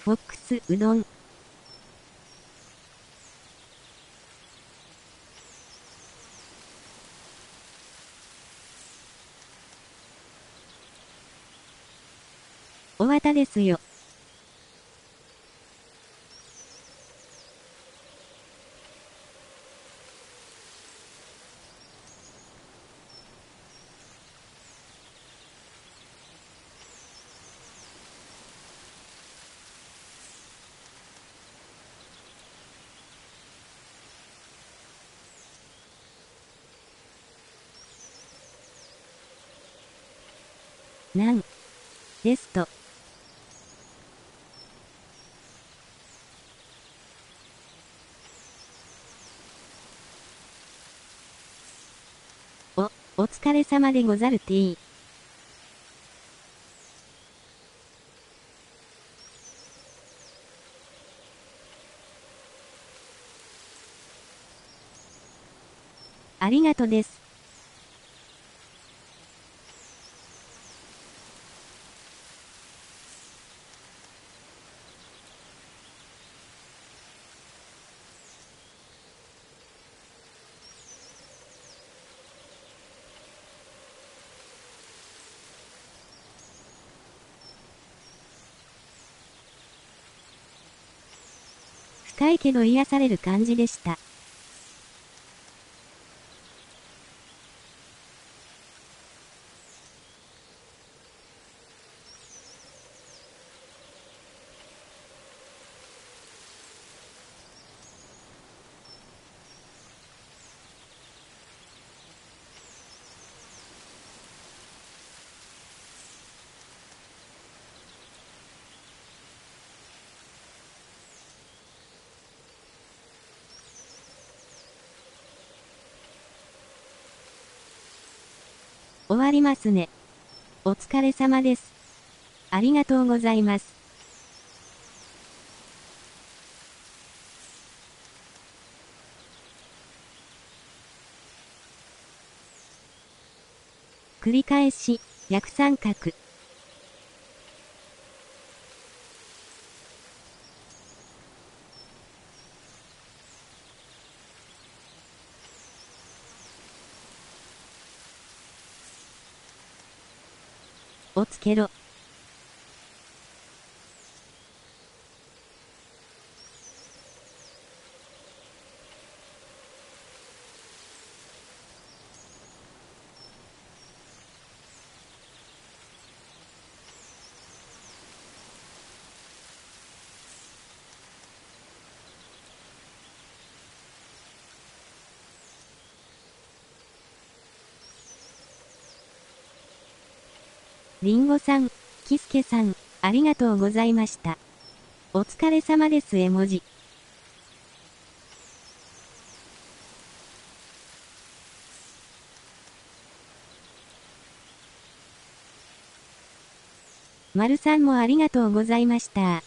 フォックスうどん。終わったですよ。なんですと。お疲れ様でござるティー。ありがとです。深いけど癒される感じでした。終わりますね。お疲れ様です。ありがとうございます。繰り返し、逆三角。をつけろ。りんごさん、きすけさん、ありがとうございました。お疲れ様です絵文字。まるさんもありがとうございました。